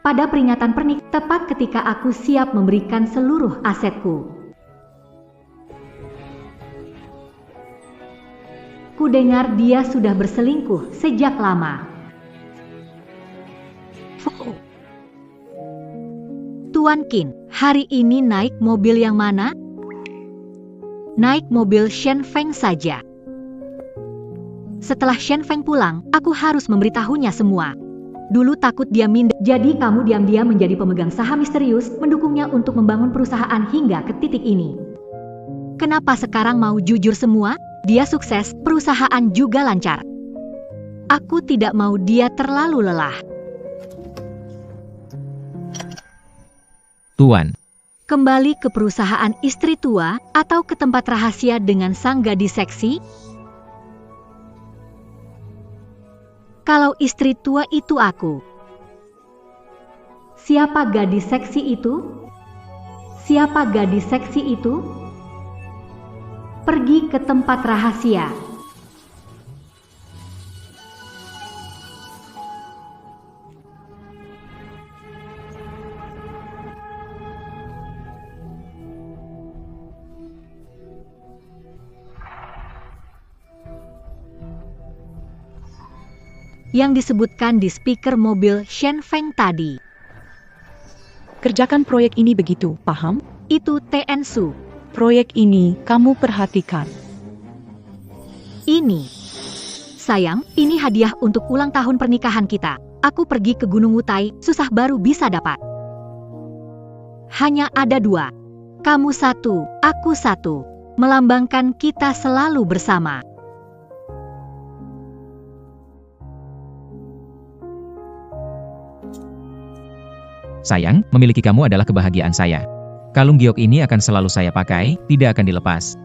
pada peringatan pernikahan, tepat ketika aku siap memberikan seluruh asetku. Kudengar dia sudah berselingkuh sejak lama. Tuan Qin, hari ini naik mobil yang mana? Naik mobil Shen Feng saja. Setelah Shen Feng pulang, aku harus memberitahunya semua. Dulu takut dia minder, jadi kamu diam-diam menjadi pemegang saham misterius, mendukungnya untuk membangun perusahaan hingga ke titik ini. Kenapa sekarang mau jujur semua? Dia sukses, perusahaan juga lancar. Aku tidak mau dia terlalu lelah. Tuan, Kembali ke perusahaan istri tua atau ke tempat rahasia dengan sang gadis seksi? Kalau istri tua itu aku. Siapa gadis seksi itu? Siapa gadis seksi itu? Pergi ke tempat rahasia. Yang disebutkan di speaker mobil Shen Feng tadi. Kerjakan proyek ini begitu, paham? Itu Tn Su. Proyek ini kamu perhatikan. Ini. Sayang, ini hadiah untuk ulang tahun pernikahan kita. Aku pergi ke Gunung Wutai, susah baru bisa dapat. Hanya ada 2. Kamu 1, aku 1. Melambangkan kita selalu bersama. sayang, memiliki kamu adalah kebahagiaan saya. Kalung giok ini akan selalu saya pakai, tidak akan dilepas.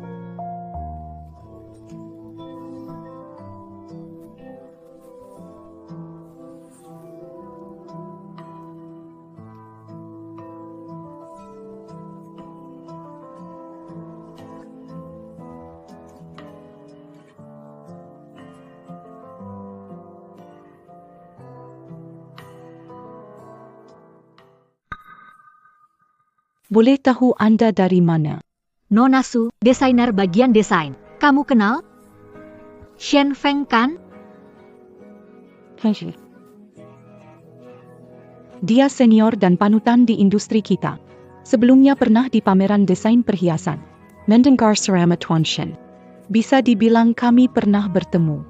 Boleh tahu Anda dari mana? Nona Su, desainer bagian desain. Kamu kenal? Shen Feng kan? Dia senior dan panutan di industri kita. Sebelumnya pernah di pameran desain perhiasan. Mendengar Cerama Tuan Shen. Bisa dibilang kami pernah bertemu.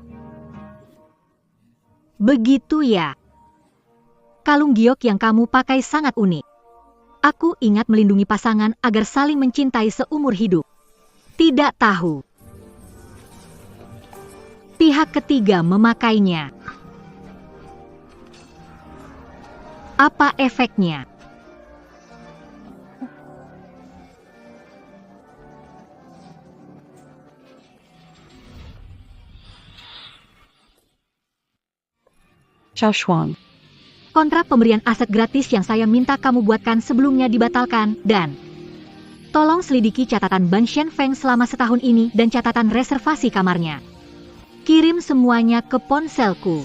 Begitu ya. Kalung giok yang kamu pakai sangat unik. Aku ingat melindungi pasangan agar saling mencintai seumur hidup. Tidak tahu. Pihak ketiga memakainya. Apa efeknya? Xiao Shuang. Kontrak pemberian aset gratis yang saya minta kamu buatkan sebelumnya dibatalkan, dan tolong selidiki catatan Ban Shen Feng selama setahun ini dan catatan reservasi kamarnya. Kirim semuanya ke ponselku.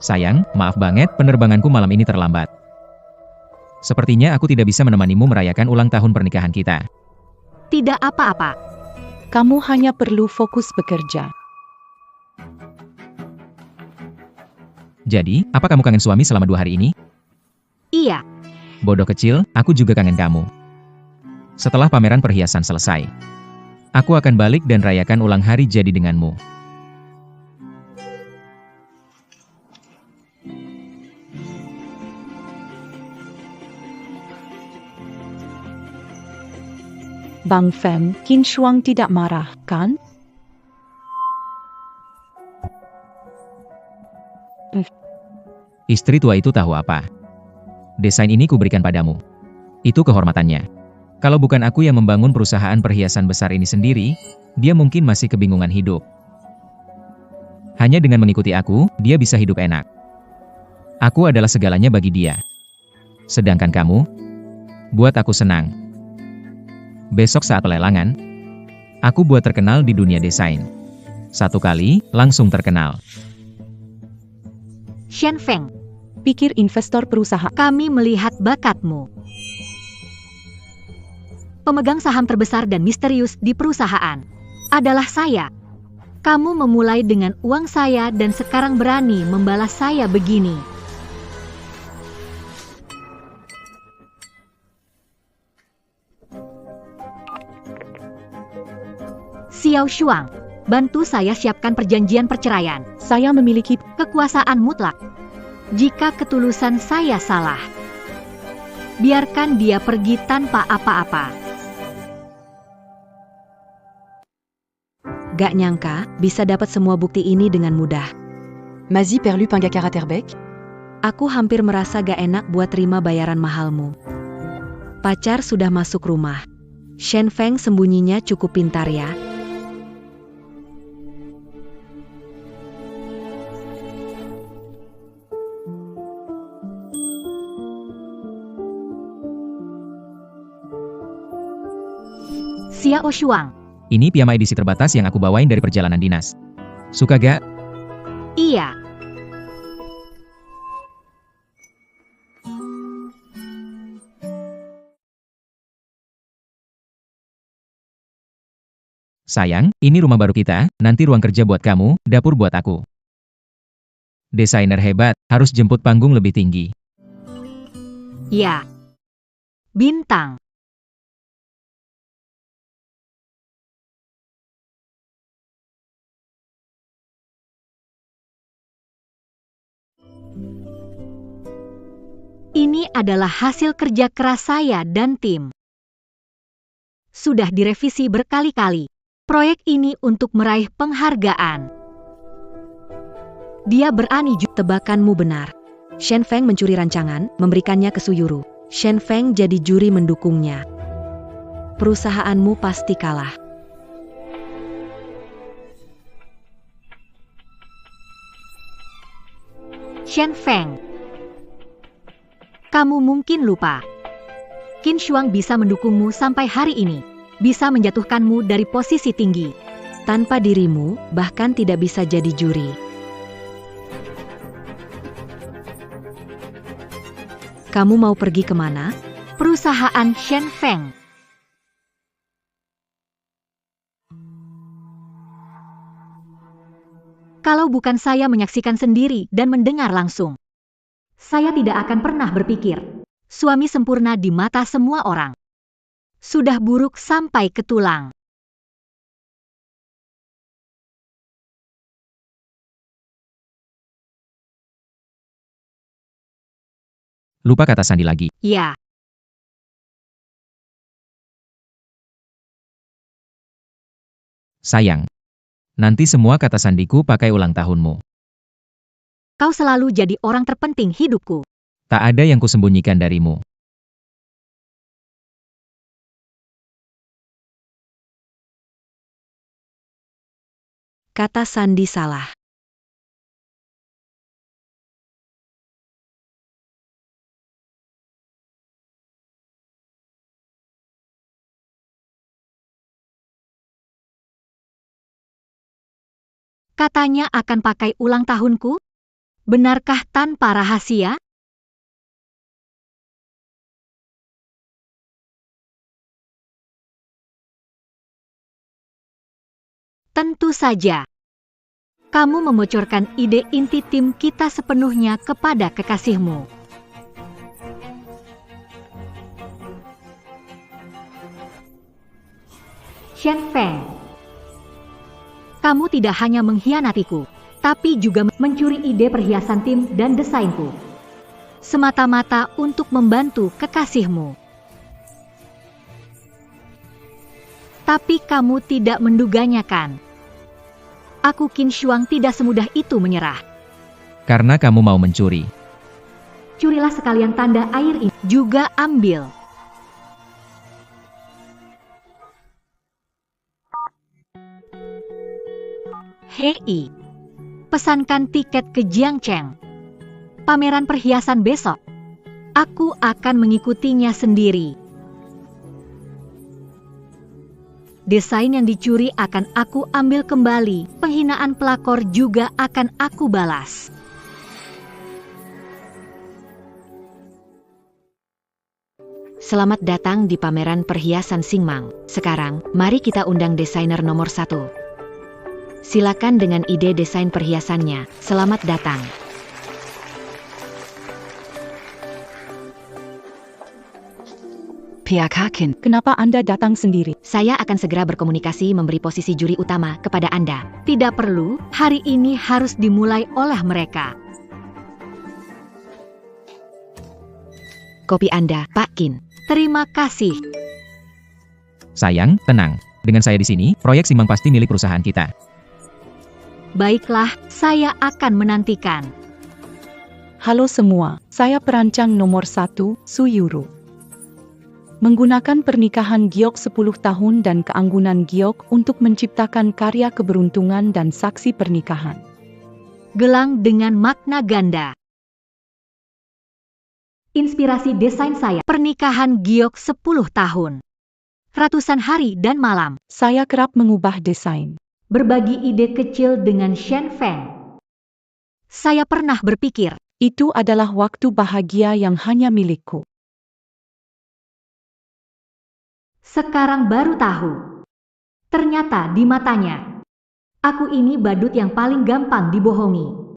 Sayang, maaf banget, penerbanganku malam ini terlambat. Sepertinya aku tidak bisa menemanimu merayakan ulang tahun pernikahan kita. Tidak apa-apa. Kamu hanya perlu fokus bekerja. Jadi, apa kamu kangen suami selama 2 hari ini? Iya. Bodoh kecil, aku juga kangen kamu. Setelah pameran perhiasan selesai, aku akan balik dan rayakan ulang hari jadi denganmu. Bang Feng, Qin Shuang tidak marah, kan? Istri tua itu tahu apa? Desain ini kuberikan padamu. Itu kehormatannya. Kalau bukan aku yang membangun perusahaan perhiasan besar ini sendiri, dia mungkin masih kebingungan hidup. Hanya dengan mengikuti aku, dia bisa hidup enak. Aku adalah segalanya bagi dia. Sedangkan kamu, buat aku senang. Besok saat pelelangan, aku buat terkenal di dunia desain. Satu kali, langsung terkenal. Shen Feng, Pikir investor perusahaan. kami melihat bakatmu. Pemegang saham terbesar dan misterius di perusahaan adalah saya. Kamu memulai dengan uang saya dan sekarang berani membalas saya begini. Xiao Shuang, bantu saya siapkan perjanjian perceraian. Saya memiliki Kekuasaan mutlak. Jika ketulusan saya salah, biarkan dia pergi tanpa apa-apa. Gak nyangka, bisa dapat semua bukti ini dengan mudah. Mazi perlu Pangakara Terbeck? Aku hampir merasa gak enak buat terima bayaran mahalmu. Pacar sudah masuk rumah. Shen Feng sembunyinya cukup pintar ya. Xiao Shuang, Ini piyama edisi terbatas yang aku bawain dari perjalanan dinas. Suka gak? iya. Sayang, ini rumah baru kita, nanti ruang kerja buat kamu, dapur buat aku. Desainer hebat, harus jemput panggung lebih tinggi. Ya. Bintang. Ini adalah hasil kerja keras saya dan tim. Sudah direvisi berkali-kali. Proyek ini untuk meraih penghargaan. Dia berani tebakanmu benar. Shen Feng mencuri rancangan, memberikannya ke Suyuru. Shen Feng jadi juri mendukungnya. Perusahaanmu pasti kalah. Shen Feng, kamu mungkin lupa. Qin Shuang bisa mendukungmu sampai hari ini. Bisa menjatuhkanmu dari posisi tinggi. Tanpa dirimu, bahkan tidak bisa jadi juri. Kamu mau pergi kemana? Perusahaan Shen Feng. Kalau bukan saya menyaksikan sendiri dan mendengar langsung, saya tidak akan pernah berpikir suami sempurna di mata semua orang sudah buruk sampai ke tulang. Lupa kata sandi lagi. Ya, Sayang. Nanti semua kata sandiku pakai ulang tahunmu. kau selalu jadi orang terpenting hidupku. Tak ada yang kusembunyikan darimu. Kata sandi salah. Katanya akan pakai ulang tahunku? Benarkah tanpa rahasia? Tentu saja. Kamu membocorkan ide inti tim kita sepenuhnya kepada kekasihmu. Shen Feng, kamu tidak hanya mengkhianatiku, tapi juga mencuri ide perhiasan tim dan desainku. Semata-mata untuk membantu kekasihmu. Tapi kamu tidak menduganya kan? Aku Qin Shuang tidak semudah itu menyerah. Karena kamu mau mencuri. Curilah sekalian tanda air ini. Juga ambil. Hei, pesankan tiket ke Jiangcheng. Pameran perhiasan besok. Aku akan mengikutinya sendiri. Desain yang dicuri akan aku ambil kembali, penghinaan pelakor juga akan aku balas. Selamat datang di pameran perhiasan Singmang. Sekarang, mari kita undang desainer nomor 1. Silakan dengan ide desain perhiasannya. Selamat datang. PKkin. Kenapa Anda datang sendiri? Saya akan segera berkomunikasi memberi posisi juri utama kepada Anda. Tidak perlu, hari ini harus dimulai oleh mereka. Kopi Anda, Pak Qin. Terima kasih. Sayang, tenang. Dengan saya di sini, proyek Singmang pasti milik perusahaan kita. Baiklah, saya akan menantikan. Halo semua, saya perancang nomor 1, Su Yuru. Menggunakan pernikahan giok 10 tahun dan keanggunan giok untuk menciptakan karya keberuntungan dan saksi pernikahan. Gelang dengan makna ganda. Inspirasi desain saya, pernikahan giok 10 tahun. Ratusan hari dan malam. Saya kerap mengubah desain. Berbagi ide kecil dengan Shen Feng. Saya pernah berpikir, Itu adalah waktu bahagia yang hanya milikku. sekarang baru tahu. Ternyata di matanya, aku ini badut yang paling gampang dibohongi.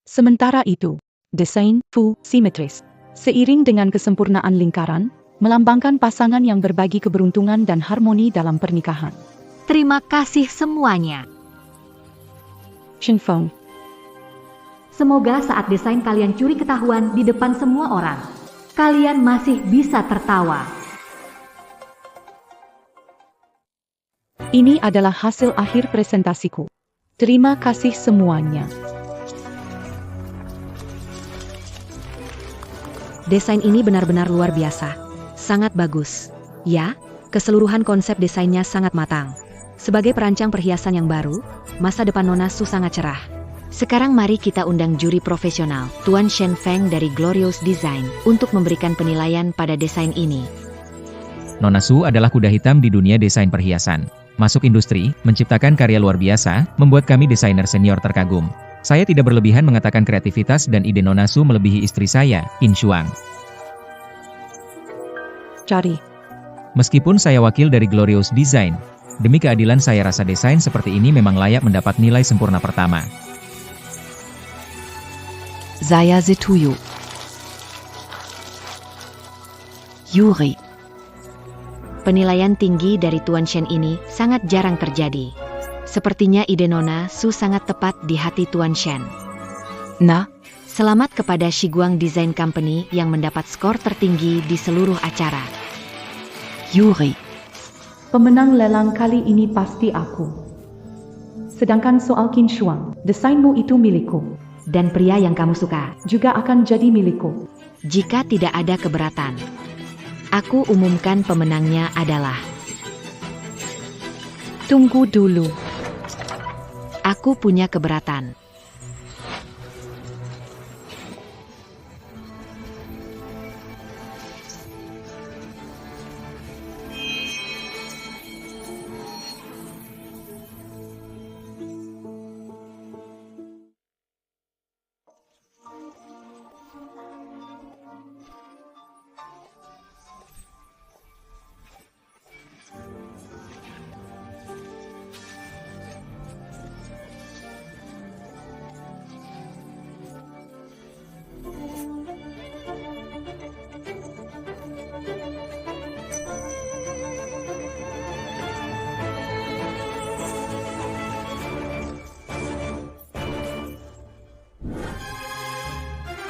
Sementara itu, desain Fu simetris. Seiring dengan kesempurnaan lingkaran, melambangkan pasangan yang berbagi keberuntungan dan harmoni dalam pernikahan. Terima kasih semuanya. Shen Feng. Semoga saat desain kalian curi ketahuan di depan semua orang, kalian masih bisa tertawa. Ini adalah hasil akhir presentasiku. Terima kasih semuanya. Desain ini benar-benar luar biasa. Sangat bagus. Ya, keseluruhan konsep desainnya sangat matang. Sebagai perancang perhiasan yang baru, masa depan Nona Su sangat cerah. Sekarang mari kita undang juri profesional, Tuan Shen Feng dari Glorious Design, untuk memberikan penilaian pada desain ini. Nona Su adalah kuda hitam di dunia desain perhiasan. Masuk industri, menciptakan karya luar biasa, membuat kami desainer senior terkagum. Saya tidak berlebihan mengatakan kreativitas dan ide Nona Su melebihi istri saya, Qin Shuang. Cari. Meskipun saya wakil dari Glorious Design, demi keadilan saya rasa desain seperti ini memang layak mendapat nilai sempurna pertama. Saya setuju. Yuri. Penilaian tinggi dari Tuan Shen ini sangat jarang terjadi. Sepertinya ide Nona Su sangat tepat di hati Tuan Shen. Nah, Selamat kepada Shiguang Design Company yang mendapat skor tertinggi di seluruh acara. Yuri. Pemenang lelang kali ini pasti aku. Sedangkan soal Qin Shuang, desainmu itu milikku. Dan pria yang kamu suka Juga akan jadi milikku. Jika tidak ada keberatan, aku umumkan pemenangnya adalah... Tunggu dulu. Aku punya keberatan.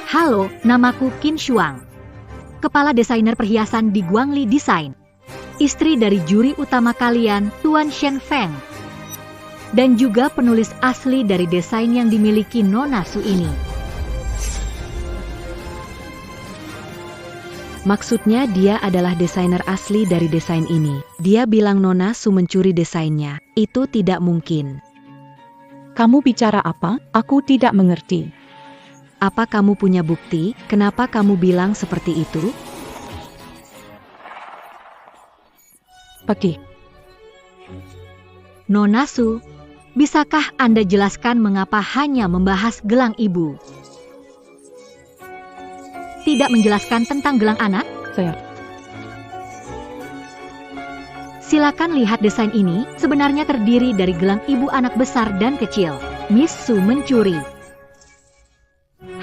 Halo, namaku Qin Shuang. Kepala desainer perhiasan di Guangli Design. Istri dari juri utama kalian, Tuan Shen Feng. Dan juga penulis asli dari desain yang dimiliki Nona Su ini. Maksudnya dia adalah desainer asli dari desain ini. Dia bilang Nona Su mencuri desainnya. Itu tidak mungkin. Kamu bicara apa? Aku tidak mengerti. Apa kamu punya bukti? Kenapa kamu bilang seperti itu? Pergi. Nona Su, bisakah Anda jelaskan mengapa hanya membahas gelang ibu? Tidak menjelaskan tentang gelang anak? Saya. Silakan lihat desain ini, sebenarnya terdiri dari gelang ibu anak besar dan kecil. Miss Su mencuri.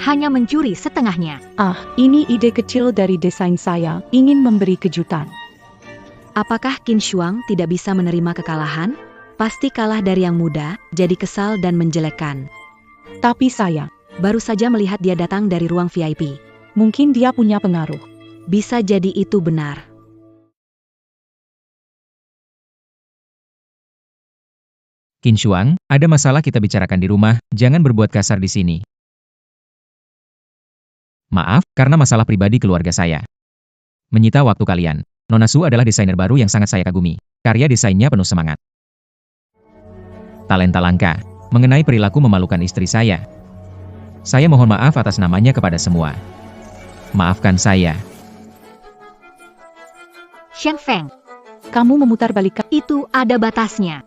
Hanya mencuri setengahnya. Ah, ini ide kecil dari desain saya, ingin memberi kejutan. Apakah Qin Shuang tidak bisa menerima kekalahan? Pasti kalah dari yang muda, jadi kesal dan menjelekkan. Tapi saya, Baru saja melihat dia datang dari ruang VIP. mungkin dia punya pengaruh. Bisa jadi itu benar. Qin Shuang, ada masalah kita bicarakan di rumah, jangan berbuat kasar di sini. Maaf, karena masalah pribadi keluarga saya. Menyita waktu kalian. Nona Su adalah desainer baru yang sangat saya kagumi. Karya desainnya penuh semangat. Talenta langka. Mengenai perilaku memalukan istri saya. Saya mohon maaf atas namanya kepada semua. Maafkan saya. Shen Feng, Kamu memutarbalikkan. itu ada batasnya.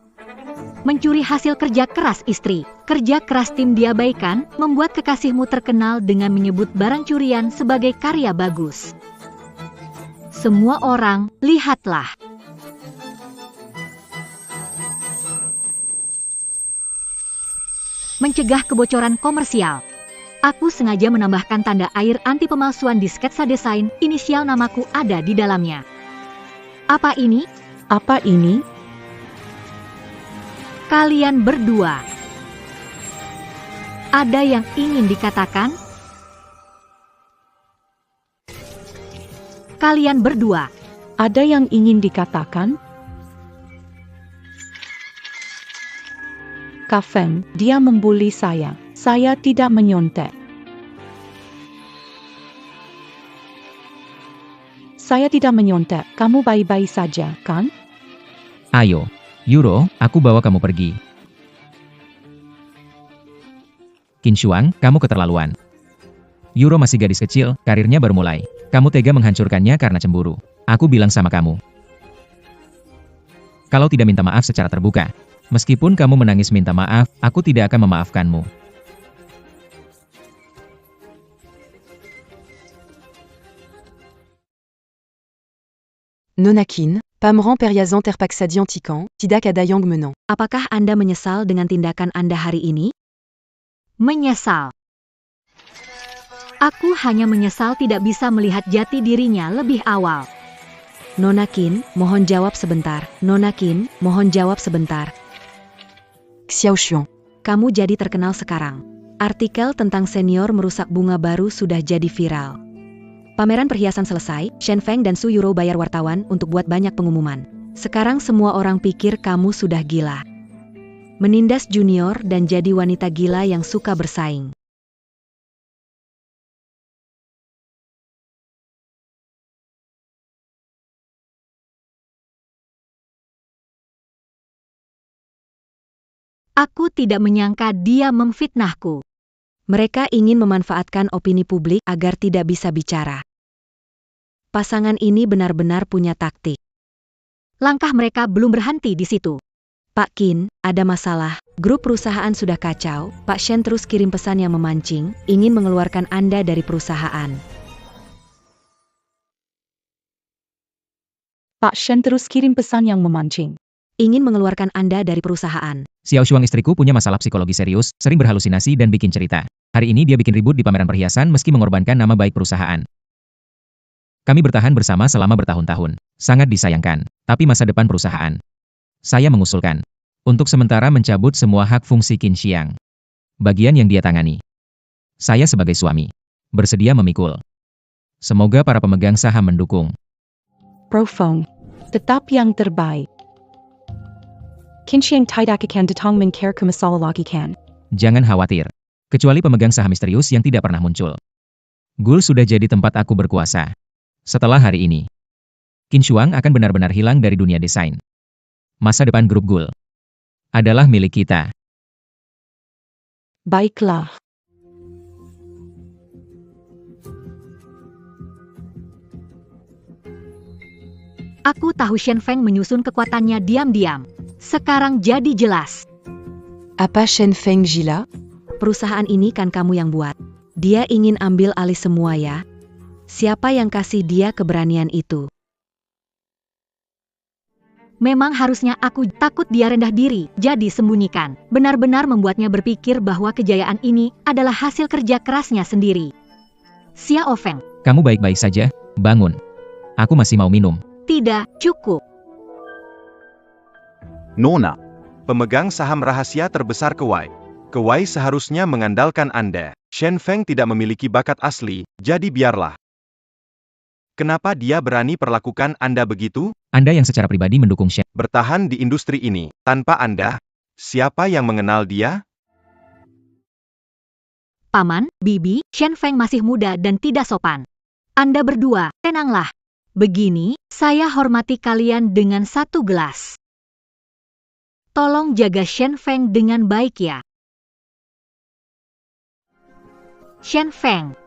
Mencuri hasil kerja keras istri. Kerja keras tim diabaikan, membuat kekasihmu terkenal dengan menyebut barang curian sebagai karya bagus. Semua orang, lihatlah. Mencegah kebocoran komersial. Aku sengaja menambahkan tanda air anti pemalsuan di sketsa desain, inisial namaku ada di dalamnya. Apa ini? Apa ini? Kalian berdua. Ada yang ingin dikatakan? Kalian berdua. Ada yang ingin dikatakan? Kak Feng, dia membuli saya. Saya tidak menyontek. Saya tidak menyontek. Kamu baik-baik saja, kan? Ayo, Yuro, aku bawa kamu pergi. Qin Shuang, kamu keterlaluan. Yuro masih gadis kecil, karirnya baru mulai. Kamu tega menghancurkannya karena cemburu. Aku bilang sama kamu. Kalau tidak minta maaf secara terbuka. Meskipun kamu menangis minta maaf, aku tidak akan memaafkanmu. Nonakin, Pamran Periazan Terpaksadi Antikan, Tidak Adayang Menang. Apakah Anda menyesal dengan tindakan Anda hari ini? Menyesal. Aku hanya menyesal tidak bisa melihat jati dirinya lebih awal. Nona Qin, mohon jawab sebentar. Nona Qin, mohon jawab sebentar. Xiao Xuan. Kamu jadi terkenal sekarang. Artikel tentang senior merusak bunga baru sudah jadi viral. Pameran perhiasan selesai, Shen Feng dan Su Yuro bayar wartawan untuk buat banyak pengumuman. Sekarang semua orang pikir kamu sudah gila. Menindas junior dan jadi wanita gila yang suka bersaing. Aku tidak menyangka dia memfitnahku. Mereka ingin memanfaatkan opini publik agar tidak bisa bicara. Pasangan ini benar-benar punya taktik. Langkah mereka belum berhenti di situ. Pak Qin, ada masalah. Grup perusahaan sudah kacau. Pak Shen terus kirim pesan yang memancing, ingin mengeluarkan Anda dari perusahaan. Pak Shen terus kirim pesan yang memancing. Ingin mengeluarkan Anda dari perusahaan. Xiao Shuang istriku punya masalah psikologi serius, sering berhalusinasi dan bikin cerita. Hari ini dia bikin ribut di pameran perhiasan meski mengorbankan nama baik perusahaan. Kami bertahan bersama selama bertahun-tahun. Sangat disayangkan, tapi masa depan perusahaan. Saya mengusulkan untuk sementara mencabut semua hak fungsi Qin Xiang. Bagian yang dia tangani. Saya sebagai suami bersedia memikul. Semoga para pemegang saham mendukung. Profong. Tetap yang terbaik. Kinxiang tidak akan datang mencari masalah lagi kan? Jangan khawatir. Kecuali pemegang saham misterius yang tidak pernah muncul. Gul sudah jadi tempat aku berkuasa. Setelah hari ini, Qin Shuang akan benar-benar hilang dari dunia desain. Masa depan grup Gul adalah milik kita. Baiklah. Aku tahu Shen Feng menyusun kekuatannya diam-diam. Sekarang jadi jelas. Apa Shen Feng Gila? Perusahaan ini kan kamu yang buat. Dia ingin ambil alih semua ya. Siapa yang kasih dia keberanian itu? Memang harusnya aku takut dia rendah diri, jadi sembunyikan. Benar-benar membuatnya berpikir bahwa kejayaan ini adalah hasil kerja kerasnya sendiri. Xiao Feng. Kamu baik-baik saja? Bangun. Aku masih mau minum. Tidak, cukup. Nona, pemegang saham rahasia terbesar Kuwai. Kuwai seharusnya mengandalkan Anda. Shen Feng tidak memiliki bakat asli, jadi biarlah. Kenapa dia berani perlakukan Anda begitu? Anda yang secara pribadi mendukung Shen. Bertahan di industri ini, tanpa Anda, siapa yang mengenal dia? Paman, Bibi, Shen Feng masih muda dan tidak sopan. Anda berdua, tenanglah. Begini, saya hormati kalian dengan satu gelas. Tolong jaga Shen Feng dengan baik ya. Shen Feng,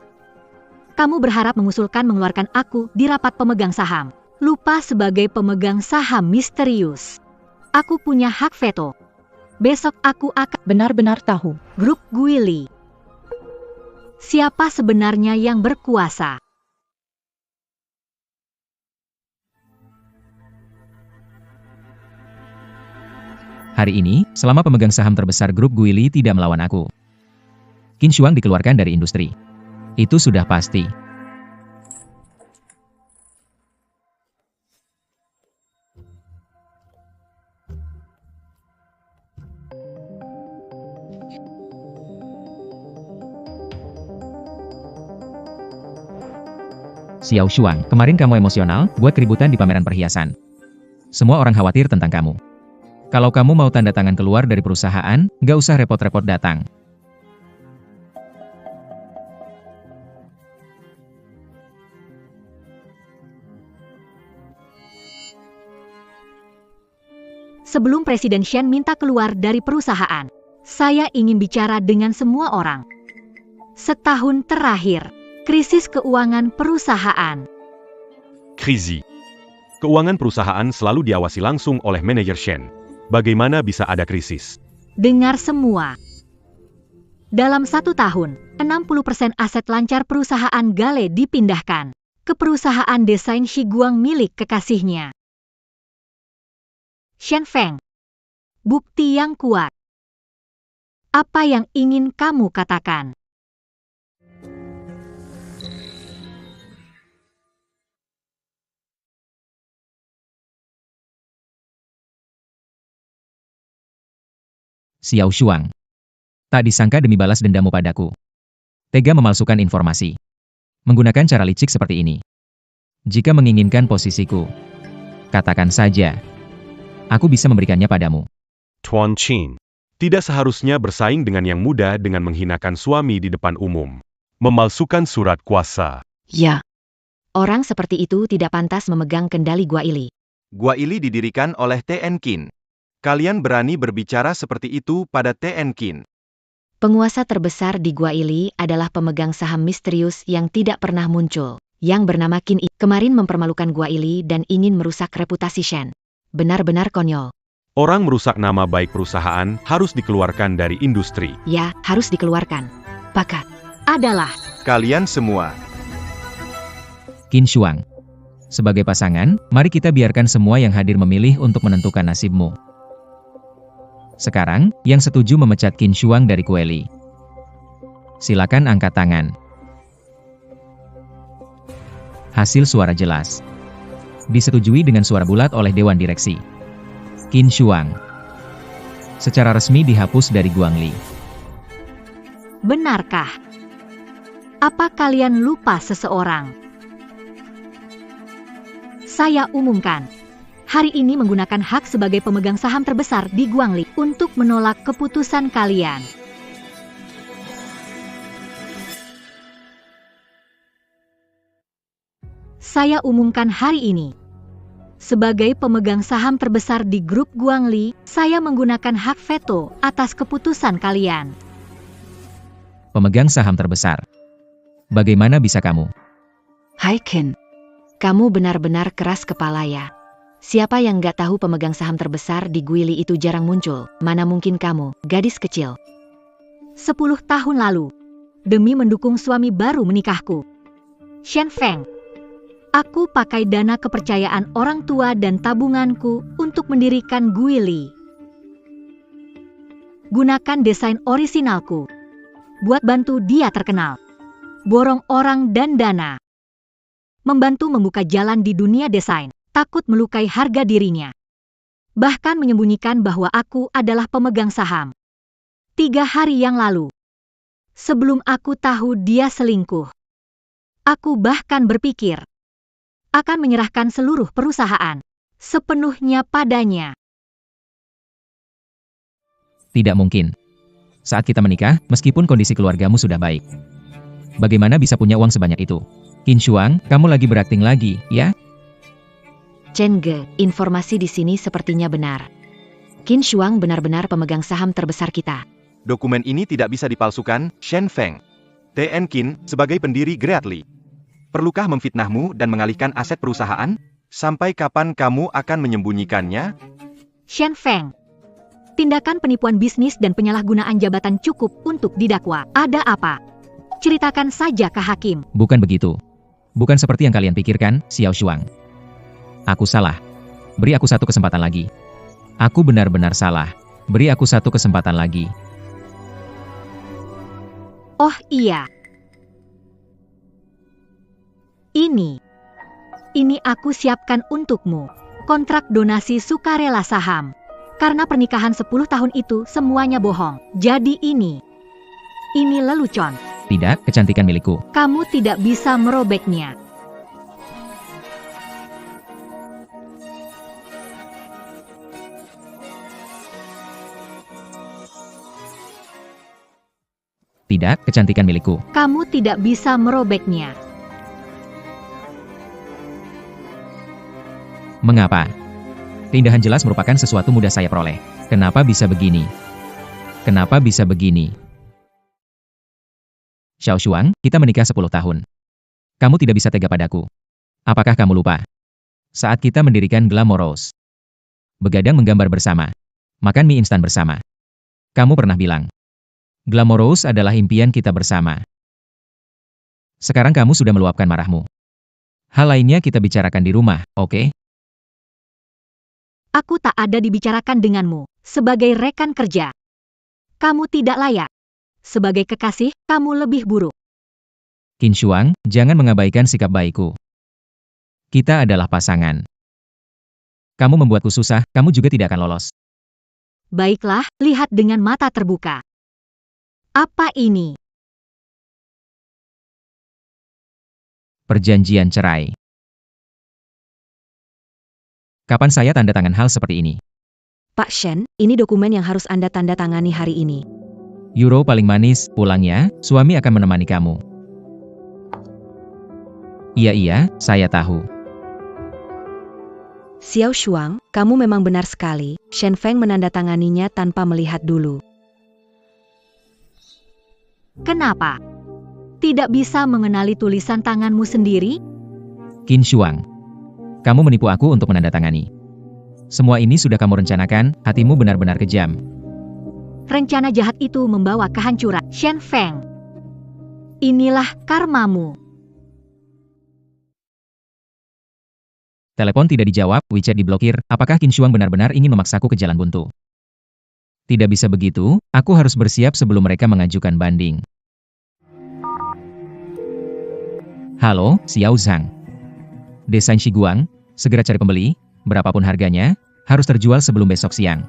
kamu berharap mengusulkan mengeluarkan aku di rapat pemegang saham. Lupa sebagai pemegang saham misterius. Aku punya hak veto. Besok aku akan Benar-benar tahu. grup Guili. Siapa sebenarnya yang berkuasa? Hari ini, selama pemegang saham terbesar grup Guili tidak melawan aku, Qin Shuang dikeluarkan dari industri. Itu sudah pasti. Xiao Shuang, kemarin kamu emosional, buat keributan di pameran perhiasan. Semua orang khawatir tentang kamu. Kalau kamu mau tanda tangan keluar dari perusahaan, nggak usah repot-repot datang. Sebelum Presiden Shen minta keluar dari perusahaan, saya ingin bicara dengan semua orang. Setahun terakhir, krisis keuangan perusahaan. Krizi. Keuangan perusahaan selalu diawasi langsung oleh manajer Shen. Bagaimana bisa ada krisis? Dengar semua. Dalam 1 tahun, 60% aset lancar perusahaan Gale dipindahkan ke perusahaan desain Shiguang milik kekasihnya. Shen Feng, bukti yang kuat. Apa yang ingin kamu katakan? Xiao Shuang. Tak disangka demi balas dendamu padaku. Tega memalsukan informasi. Menggunakan cara licik seperti ini. Jika menginginkan posisiku, katakan saja. Aku bisa memberikannya padamu. Tuan Qin. Tidak seharusnya bersaing dengan yang muda dengan menghinakan suami di depan umum. Memalsukan surat kuasa. Ya. Orang seperti itu tidak pantas memegang kendali Guili. Guili didirikan oleh TN Qin. Kalian berani berbicara seperti itu pada TN Qin. Penguasa terbesar di Guili adalah pemegang saham misterius yang tidak pernah muncul, yang bernama Qin. Kemarin mempermalukan Guili dan ingin merusak reputasi Shen. Benar-benar konyol. Orang merusak nama baik perusahaan harus dikeluarkan dari industri. Ya, harus dikeluarkan. Bakat. Adalah Kalian semua. Qin Shuang. Sebagai pasangan, mari kita biarkan semua yang hadir memilih untuk menentukan nasibmu. Sekarang, yang setuju memecat Qin Shuang dari Guili. Silakan angkat tangan. Hasil suara jelas. Disetujui dengan suara bulat oleh Dewan Direksi. Qin Shuang secara resmi dihapus dari Guangli. benarkah? Apa kalian lupa seseorang? Saya umumkan. Hari ini menggunakan hak sebagai pemegang saham terbesar di Guangli untuk menolak keputusan kalian. Saya umumkan hari ini. Sebagai pemegang saham terbesar di grup Guangli, saya menggunakan hak veto atas keputusan kalian. pemegang saham terbesar. Bagaimana bisa kamu? Hai Ken, kamu benar-benar keras kepala ya. Siapa yang nggak tahu pemegang saham terbesar di Guili itu jarang muncul, mana mungkin kamu, gadis kecil. 10 tahun lalu, demi mendukung suami baru menikahku, Shen Feng, aku pakai dana kepercayaan orang tua dan tabunganku untuk mendirikan Guili. Gunakan desain orisinalku buat bantu dia terkenal. Borong orang dan dana. Membantu membuka jalan di dunia desain, takut melukai harga dirinya. Bahkan menyembunyikan bahwa aku adalah pemegang saham. 3 hari yang lalu, sebelum aku tahu dia selingkuh, aku bahkan berpikir akan menyerahkan seluruh perusahaan sepenuhnya padanya. Tidak mungkin. Saat kita menikah, meskipun kondisi keluargamu sudah baik, bagaimana bisa punya uang sebanyak itu? Qin Shuang, kamu lagi berakting lagi, ya? Chen Ge, informasi di sini sepertinya benar. Qin Shuang benar-benar pemegang saham terbesar kita. Dokumen ini tidak bisa dipalsukan, Shen Feng. TN Qin, sebagai pendiri Greatly, perlukah memfitnahmu dan mengalihkan aset perusahaan? Sampai kapan kamu akan menyembunyikannya? Shen Feng, tindakan penipuan bisnis dan penyalahgunaan jabatan cukup untuk didakwa. Ada apa? Ceritakan saja ke hakim. Bukan begitu. Bukan seperti yang kalian pikirkan, Xiao Shuang. Aku salah. Beri aku satu kesempatan lagi. Aku benar-benar salah. Beri aku satu kesempatan lagi. Oh iya. Ini aku siapkan untukmu. Kontrak donasi sukarela saham. Karena pernikahan 10 tahun itu semuanya bohong. Jadi ini lelucon. Tidak, kecantikan milikku. Kamu tidak bisa merobeknya. Tidak, kecantikan milikku. Kamu tidak bisa merobeknya. Mengapa? Keindahan jelas merupakan sesuatu mudah saya peroleh. Kenapa bisa begini? Kenapa bisa begini? Xiao Shuang, kita menikah 10 tahun. Kamu tidak bisa tega padaku. Apakah kamu lupa? Saat kita mendirikan Glamorous, begadang menggambar bersama, makan mie instan bersama, kamu pernah bilang, Glamorous adalah impian kita bersama. Sekarang kamu sudah meluapkan marahmu. Hal lainnya kita bicarakan di rumah, oke? Aku tak ada dibicarakan denganmu. Sebagai rekan kerja, kamu tidak layak. Sebagai kekasih, kamu lebih buruk. Qin Shuang, jangan mengabaikan sikap baikku. Kita adalah pasangan. Kamu membuatku susah, kamu juga tidak akan lolos. Baiklah, lihat dengan mata terbuka. Apa ini? Perjanjian cerai. Kapan saya tanda tangan hal seperti ini? Pak Shen, ini dokumen yang harus Anda tanda tangani hari ini. Euro paling manis, pulang ya, suami akan menemani kamu. Iya, saya tahu. Xiao Shuang, kamu memang benar sekali. Shen Feng menandatanganinya tanpa melihat dulu. Kenapa? Tidak bisa mengenali tulisan tanganmu sendiri? Qin Shuang, kamu menipu aku untuk menandatangani. Semua ini sudah kamu rencanakan, hatimu benar-benar kejam. Rencana jahat itu membawa kehancuran. Shen Feng, inilah karmamu. Telepon tidak dijawab, WeChat diblokir, apakah Qin Shuang benar-benar ingin memaksaku ke jalan buntu? Tidak bisa begitu, aku harus bersiap sebelum mereka mengajukan banding. Halo, Xiao Zhang. Desain Shiguang, segera cari pembeli, berapapun harganya, harus terjual sebelum besok siang.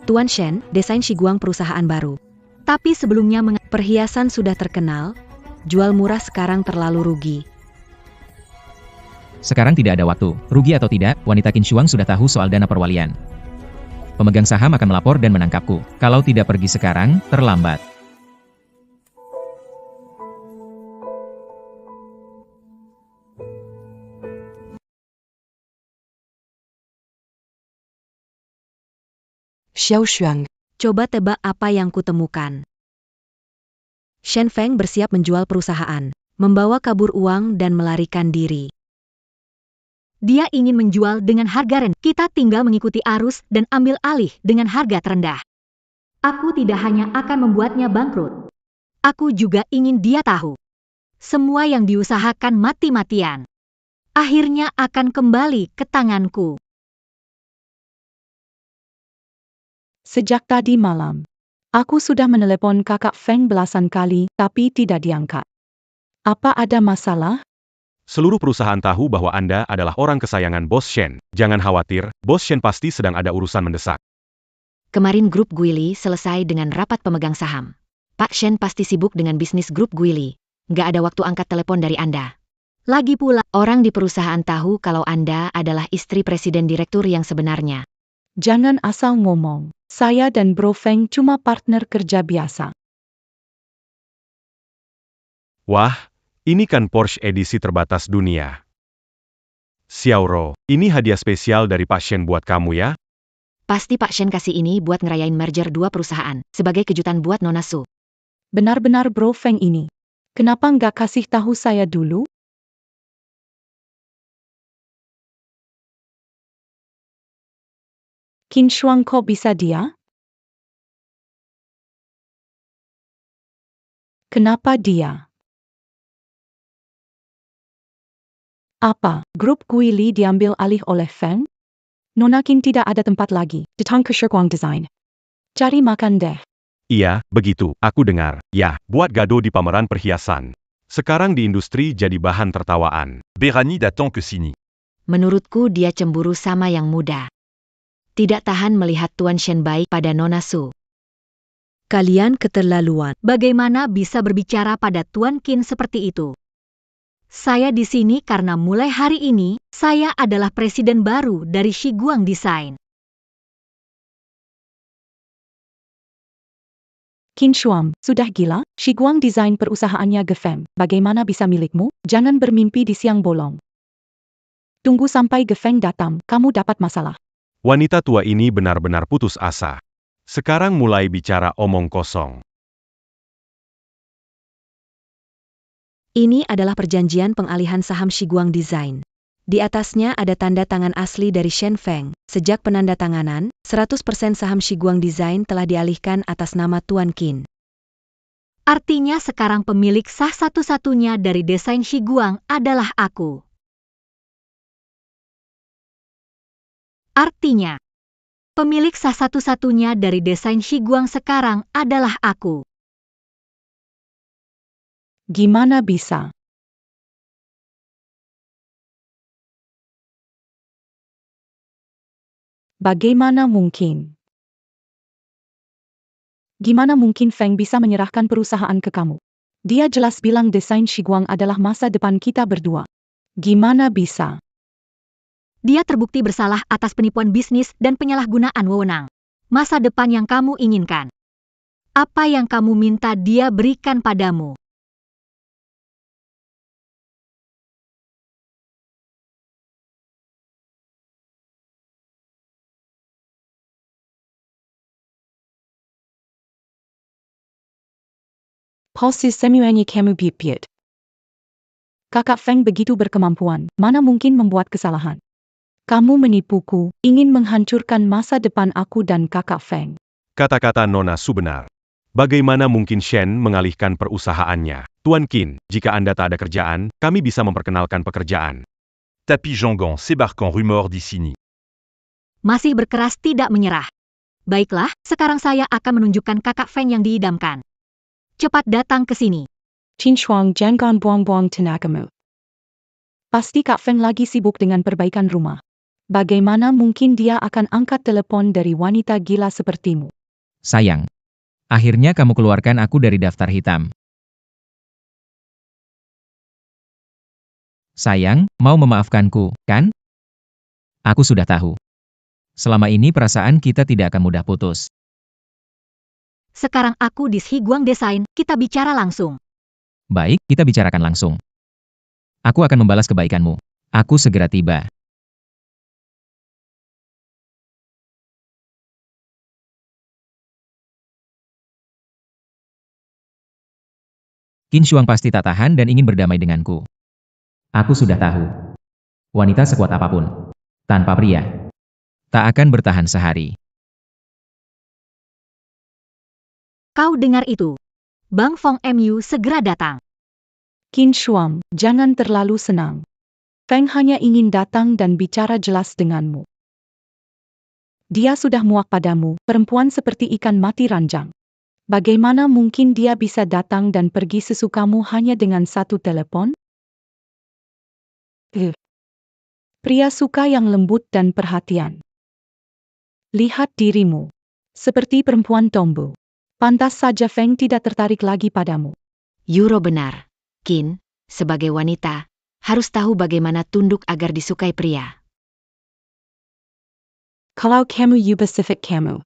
Tuan Shen, desain Shiguang perusahaan baru. Tapi sebelumnya Perhiasan sudah terkenal, jual murah sekarang terlalu rugi. Sekarang tidak ada waktu, rugi atau tidak, wanita Qin Shuang sudah tahu soal dana perwalian. Pemegang saham akan melapor dan menangkapku. Kalau tidak pergi sekarang, terlambat. Xiao Shuang. Coba tebak apa yang kutemukan. Shen Feng bersiap menjual perusahaan, membawa kabur uang dan melarikan diri. Dia ingin menjual dengan harga rendah. Kita tinggal mengikuti arus dan ambil alih dengan harga terendah. Aku tidak hanya akan membuatnya bangkrut. Aku juga ingin dia tahu. Semua yang diusahakan mati-matian akhirnya akan kembali ke tanganku. Sejak tadi malam, aku sudah menelepon kakak Feng belasan kali, tapi tidak diangkat. Apa ada masalah? Seluruh perusahaan tahu bahwa Anda adalah orang kesayangan Bos Shen. Jangan khawatir, Bos Shen pasti sedang ada urusan mendesak. Kemarin grup Guili selesai dengan rapat pemegang saham. Pak Shen pasti sibuk dengan bisnis grup Guili. Nggak ada waktu angkat telepon dari Anda. Lagi pula, orang di perusahaan tahu kalau Anda adalah istri presiden direktur yang sebenarnya. Jangan asal ngomong. Saya dan Bro Feng cuma partner kerja biasa. Wah, ini kan Porsche edisi terbatas dunia. Xiaoro, ini hadiah spesial dari Pak Shen buat kamu ya. Pasti Pak Shen kasih ini buat ngerayain merger dua perusahaan, sebagai kejutan buat Nona Su. Benar-benar Bro Feng ini. Kenapa nggak kasih tahu saya dulu? Qin Shuang kok bisa dia? Kenapa dia? Apa, grup Guili diambil alih oleh Feng? Nona Qin tidak ada tempat lagi. Datang ke Sherguang Design. Cari makan deh. Iya, begitu, aku dengar. Ya, buat gaduh di pameran perhiasan. Sekarang di industri jadi bahan tertawaan. Berani datang ke sini. Menurutku dia cemburu sama yang muda. Tidak tahan melihat Tuan Shen baik pada Nona Su. Kalian keterlaluan. Bagaimana bisa berbicara pada Tuan Qin seperti itu? Saya di sini karena mulai hari ini, saya adalah presiden baru dari Shiguang Design. Qin Shuang, sudah gila? Shiguang Design perusahaannya Gefem. Bagaimana bisa milikmu? Jangan bermimpi di siang bolong. Tunggu sampai Gefeng datang, kamu dapat masalah. Wanita tua ini benar-benar putus asa. Sekarang mulai bicara omong kosong. Ini adalah perjanjian pengalihan saham Shiguang Design. Di atasnya ada tanda tangan asli dari Shen Feng. Sejak penandatanganan, 100% saham Shiguang Design telah dialihkan atas nama Tuan Qin. Artinya sekarang pemilik sah satu-satunya dari desain Shiguang adalah aku. Artinya, pemilik sah satu-satunya dari desain Shiguang sekarang adalah aku. Gimana bisa? Bagaimana mungkin? Gimana mungkin Feng bisa menyerahkan perusahaan ke kamu? Dia jelas bilang desain Shiguang adalah masa depan kita berdua. Gimana bisa? Dia terbukti bersalah atas penipuan bisnis dan penyalahgunaan wewenang. Masa depan yang kamu inginkan. Apa yang kamu minta dia berikan padamu? Proses semuanya kamu bibiat. Kakak Feng begitu berkemampuan, mana mungkin membuat kesalahan. Kamu menipuku, ingin menghancurkan masa depan aku dan kakak Feng. Kata-kata Nona Su benar. Bagaimana mungkin Shen mengalihkan perusahaannya? Tuan Qin, jika Anda tak ada kerjaan, kami bisa memperkenalkan pekerjaan. Tapi Zhonggang sébarquant rumeur di sini. Masih berkeras tidak menyerah. Baiklah, sekarang saya akan menunjukkan kakak Feng yang diidamkan. Cepat datang ke sini. Qin Shuang jangan buang-buang tenagamu. Pasti Kak Feng lagi sibuk dengan perbaikan rumah. Bagaimana mungkin dia akan angkat telepon dari wanita gila sepertimu? Sayang. Akhirnya kamu keluarkan aku dari daftar hitam. Sayang, mau memaafkanku, kan? Aku sudah tahu. Selama ini perasaan kita tidak akan mudah putus. Sekarang aku di Shiguang Design, kita bicara langsung. Baik, kita bicarakan langsung. Aku akan membalas kebaikanmu. Aku segera tiba. Qin Shuang pasti tak tahan dan ingin berdamai denganku. Aku sudah tahu. Wanita sekuat apapun, tanpa pria, tak akan bertahan sehari. Kau dengar itu? Bang Fong MU segera datang. Qin Shuang, jangan terlalu senang. Feng hanya ingin datang dan bicara jelas denganmu. Dia sudah muak padamu, perempuan seperti ikan mati ranjang. Bagaimana mungkin dia bisa datang dan pergi sesukamu hanya dengan satu telepon? Pria suka yang lembut dan perhatian. Lihat dirimu. Seperti perempuan tombo. Pantas saja Feng tidak tertarik lagi padamu. Yuro benar. Qin, sebagai wanita, harus tahu bagaimana tunduk agar disukai pria. Kalau kamu Pacific kamu.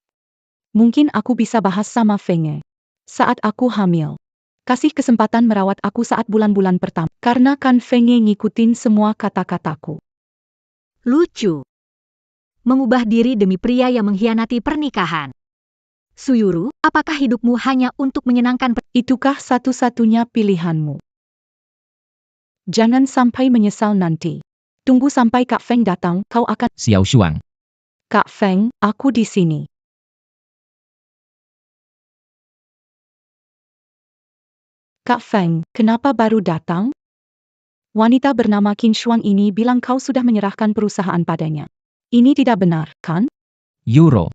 Mungkin aku bisa bahas sama Feng. Saat aku hamil. Kasih kesempatan merawat aku saat bulan-bulan pertama. Karena kan Feng ngikutin semua kata-kataku. Lucu. Mengubah diri demi pria yang mengkhianati pernikahan. Suyuru, apakah hidupmu hanya untuk menyenangkan Itukah satu-satunya pilihanmu? Jangan sampai menyesal nanti. Tunggu sampai Kak Feng datang, kau akan... Xiao Shuang, Kak Feng, aku di sini. Kak Feng, kenapa baru datang? Wanita bernama Qin Shuang ini bilang kau sudah menyerahkan perusahaan padanya. Ini tidak benar, kan? Yuro.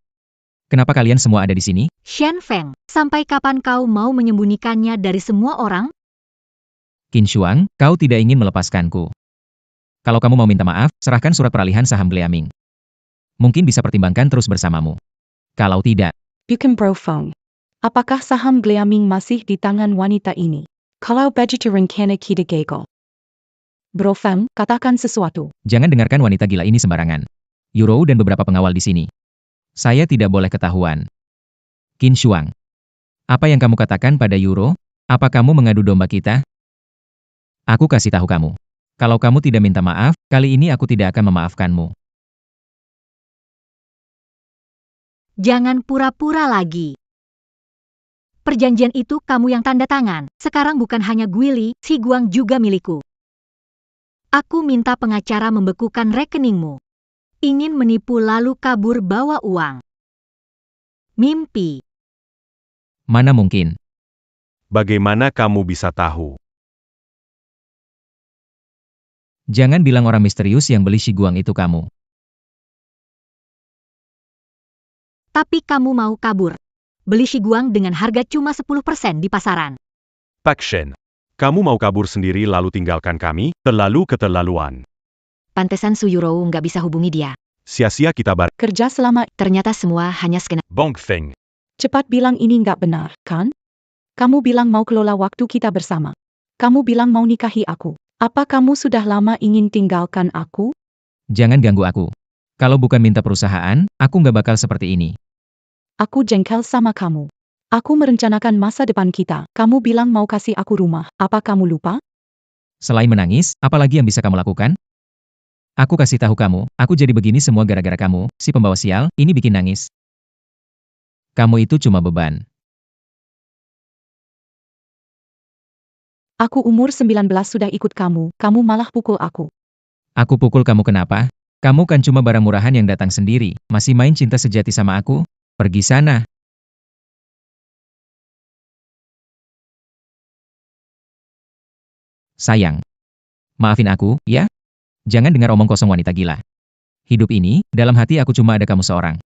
Kenapa kalian semua ada di sini? Shen Feng? Sampai kapan kau mau menyembunyikannya dari semua orang? Qin Shuang, kau tidak ingin melepaskanku. Kalau kamu mau minta maaf, serahkan surat peralihan saham Gleaming. Mungkin bisa pertimbangkan terus bersamamu. Kalau tidak, Bukan Bro Feng. Apakah saham Gleaming masih di tangan wanita ini? Kalau begitu rencana kita gagal. Bro Feng, katakan sesuatu. jangan dengarkan wanita gila ini sembarangan. Yuro dan beberapa pengawal di sini. Saya tidak boleh ketahuan. Qin Shuang. Apa yang kamu katakan pada Yuro? Apa kamu mengadu domba kita? Aku kasih tahu kamu. Kalau kamu tidak minta maaf, kali ini aku tidak akan memaafkanmu. Jangan pura-pura lagi. Perjanjian itu kamu yang tanda tangan. Sekarang bukan hanya Guili, si Guang juga milikku. Aku minta pengacara membekukan rekeningmu. Ingin menipu lalu kabur bawa uang. Mimpi. Mana mungkin? Bagaimana kamu bisa tahu? Jangan bilang orang misterius yang beli si Guang itu kamu. Tapi kamu mau kabur. Beli si Guang dengan harga cuma 10% di pasaran. Pak Shen, kamu mau kabur sendiri lalu tinggalkan kami? Terlalu keterlaluan. Pantesan Suyuro nggak bisa hubungi dia. Sia-sia kita Kerja selama... Ternyata semua hanya skenario. Bong Feng. Cepat bilang ini nggak benar, kan? Kamu bilang mau kelola waktu kita bersama. Kamu bilang mau nikahi aku. Apa kamu sudah lama ingin tinggalkan aku? Jangan ganggu aku. Kalau bukan minta perusahaan, aku nggak bakal seperti ini. Aku jengkel sama kamu. Aku merencanakan masa depan kita. Kamu bilang mau kasih aku rumah. Apa kamu lupa? Selain menangis, apa lagi yang bisa kamu lakukan? Aku kasih tahu kamu, aku jadi begini semua gara-gara kamu, si pembawa sial, ini bikin nangis. Kamu itu cuma beban. Aku umur 19 sudah ikut kamu malah pukul aku. Aku pukul kamu kenapa? Kamu kan cuma barang murahan yang datang sendiri, masih main cinta sejati sama aku? Pergi sana. Sayang. Maafin aku, ya? Jangan dengar omong kosong wanita gila. Hidup ini, dalam hati aku cuma ada kamu seorang.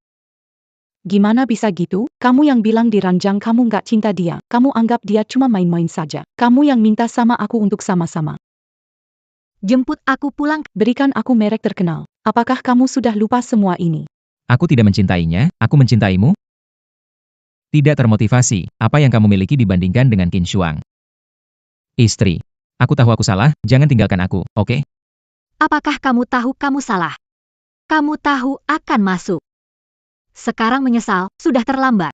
Gimana bisa gitu? Kamu yang bilang di ranjang kamu nggak cinta dia. Kamu anggap dia cuma main-main saja. Kamu yang minta sama aku untuk sama-sama. Jemput aku pulang. Berikan aku merek terkenal. Apakah kamu sudah lupa semua ini? Aku tidak mencintainya, aku mencintaimu. Tidak termotivasi, apa yang kamu miliki dibandingkan dengan Qin Shuang. Istri. Aku tahu aku salah, jangan tinggalkan aku, oke? Apakah kamu tahu kamu salah? Kamu tahu akan masuk. Sekarang menyesal, sudah terlambat.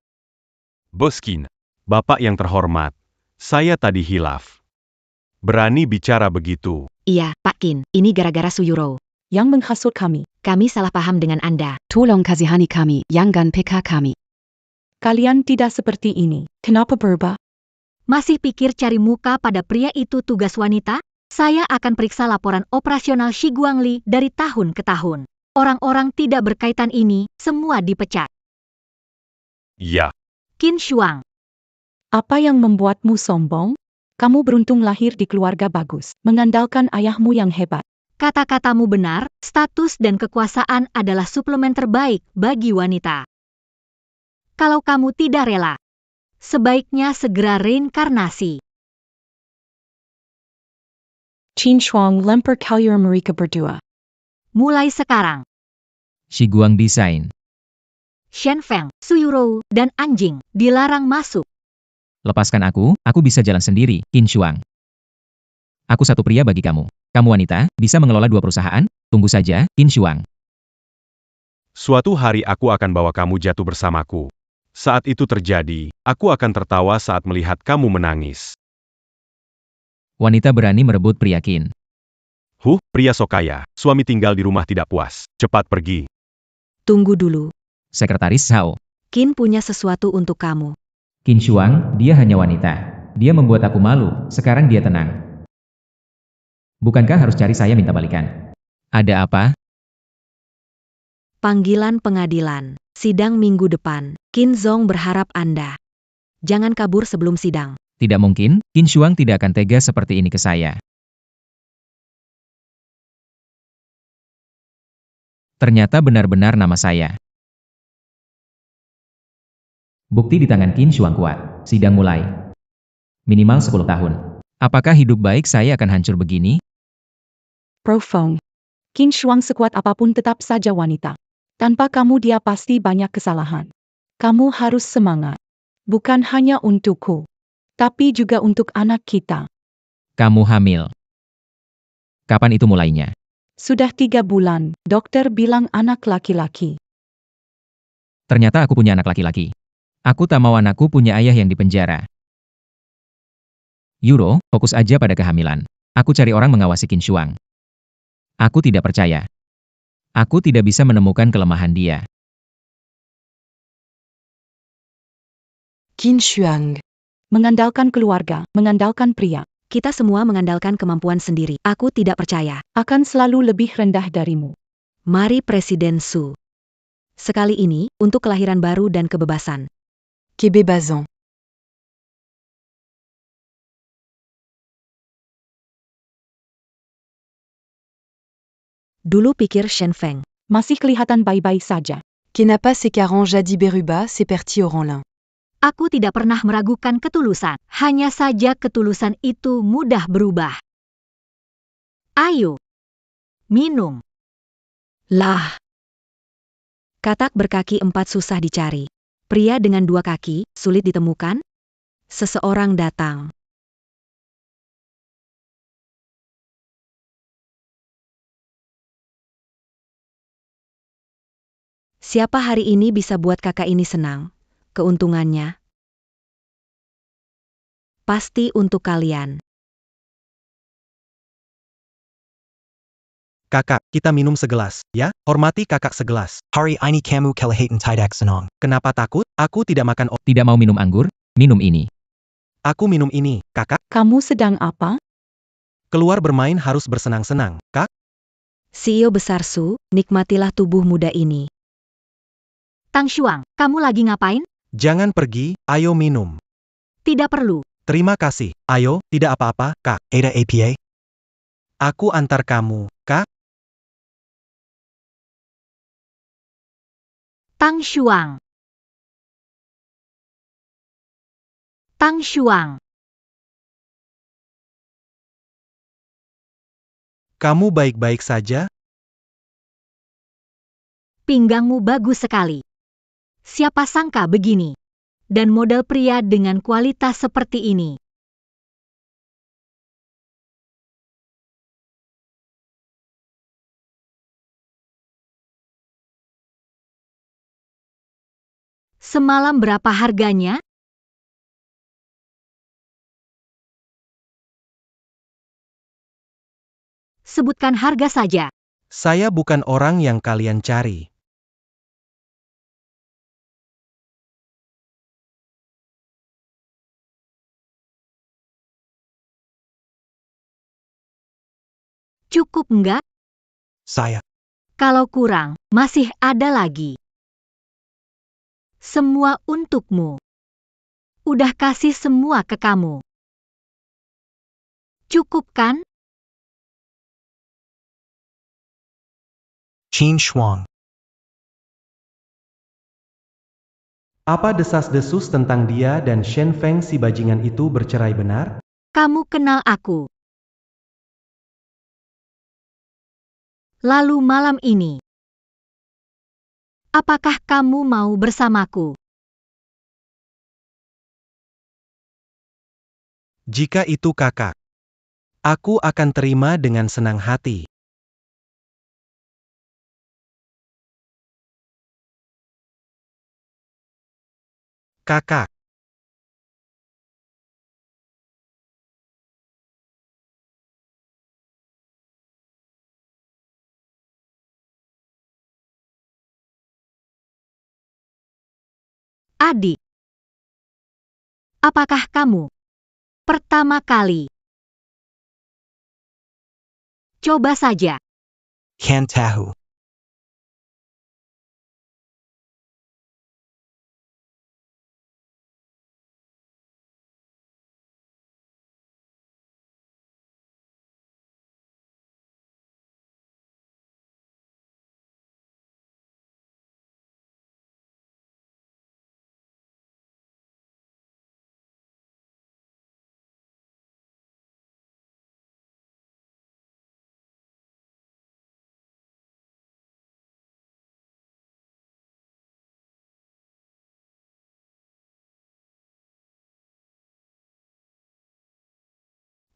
Bos Qin, Bapak yang terhormat, saya tadi hilaf. Berani bicara begitu. Iya, Pak Qin, ini gara-gara Suyuro. Yang menghasut kami. Kami salah paham dengan Anda. Tolong kasihani kami, jangan PK kami. Kalian tidak seperti ini. Kenapa berubah? Masih pikir cari muka pada pria itu tugas wanita? Saya akan periksa laporan operasional Shi Guangli dari tahun ke tahun. Orang-orang tidak berkaitan ini, semua dipecat. Ya, Qin Shuang, Apa yang membuatmu sombong? Kamu beruntung lahir di keluarga bagus, mengandalkan ayahmu yang hebat. kata-katamu benar, status dan kekuasaan adalah suplemen terbaik bagi wanita. Kalau kamu tidak rela, sebaiknya segera reinkarnasi. Qin Shuang lempar kalir mereka berdua. Mulai sekarang, Shi Guang Desain. Shen Feng, Su Yurou, dan anjing dilarang masuk. Lepaskan aku bisa jalan sendiri, Qin Shuang. Aku satu pria bagi kamu. Kamu wanita, bisa mengelola 2 perusahaan? Tunggu saja, Qin Shuang. suatu hari aku akan bawa kamu jatuh bersamaku. Saat itu terjadi, aku akan tertawa saat melihat kamu menangis. Wanita berani merebut pria Qin. Pria sokaya, suami tinggal di rumah tidak puas. Cepat pergi. Tunggu dulu. Sekretaris Zhao. Qin punya sesuatu untuk kamu. Qin Shuang, dia hanya wanita. Dia membuat aku malu, sekarang dia tenang. Bukankah harus cari saya minta balikan? Ada apa? Panggilan pengadilan. Sidang minggu depan. Qin Zong berharap Anda. Jangan kabur sebelum sidang. Tidak mungkin, Qin Shuang tidak akan tega seperti ini ke saya. Ternyata benar-benar nama saya. Bukti di tangan Qin Shuang kuat. Sidang mulai. Minimal 10 tahun. Apakah hidup baik saya akan hancur begini? Profong. Qin Shuang sekuat apapun tetap saja wanita. Tanpa kamu dia pasti banyak kesalahan. Kamu harus semangat. Bukan hanya untukku, tapi juga untuk anak kita. Kamu hamil. Kapan itu mulainya? Sudah 3 bulan, dokter bilang anak laki-laki. Ternyata aku punya anak laki-laki. Aku tak mau anakku punya ayah yang dipenjara. Yuro, fokus aja pada kehamilan. Aku cari orang mengawasi Qin Shuang. Aku tidak percaya. Aku tidak bisa menemukan kelemahan dia. Qin Shuang. Mengandalkan keluarga, mengandalkan pria, Kita semua mengandalkan kemampuan sendiri. Aku tidak percaya. akan selalu lebih rendah darimu. Mari Presiden Su. Sekali ini, untuk kelahiran baru dan kebebasan. Kebebazan. Dulu pikir Shen Feng. Masih kelihatan baik-baik saja. Kenapa sekarang jadi berubah seperti orang lain? Aku tidak pernah meragukan ketulusan. Hanya saja ketulusan itu mudah berubah. Ayo, minum. Lah. Katak berkaki 4 susah dicari. Pria dengan 2 kaki, sulit ditemukan. Seseorang datang. Siapa hari ini bisa buat kakak ini senang? Keuntungannya pasti untuk kalian. Kakak, kita minum segelas, ya? Hormati kakak segelas. Hari ini kamu kelihatan tidak senang. Kenapa takut? Aku tidak makan Tidak mau minum anggur? Minum ini. Aku minum ini, kakak. Kamu sedang apa? Keluar bermain harus bersenang-senang, kak. CEO besar Su, nikmatilah tubuh muda ini. Tang Shuang, kamu lagi ngapain? Jangan pergi, ayo minum. Tidak perlu. Terima kasih. Ayo, tidak apa-apa, kak. Ada APA? Aku antar kamu, kak. Tang Shuang. Tang Shuang. Kamu baik-baik saja? Pinggangmu bagus sekali. Siapa sangka begini? Dan model pria dengan kualitas seperti ini. Semalam berapa harganya? Sebutkan harga saja. Saya bukan orang yang kalian cari. Cukup enggak? Saya. Kalau kurang, masih ada lagi. Semua untukmu. Udah kasih semua ke kamu. Cukup kan? Qin Shuang. Apa desas-desus tentang dia dan Shen Feng si bajingan itu bercerai benar? Kamu kenal aku. Lalu malam ini, apakah kamu mau bersamaku? Jika itu kakak, aku akan terima dengan senang hati. Kakak. Adik. Apakah kamu pertama kali? Coba saja. Kan tahu.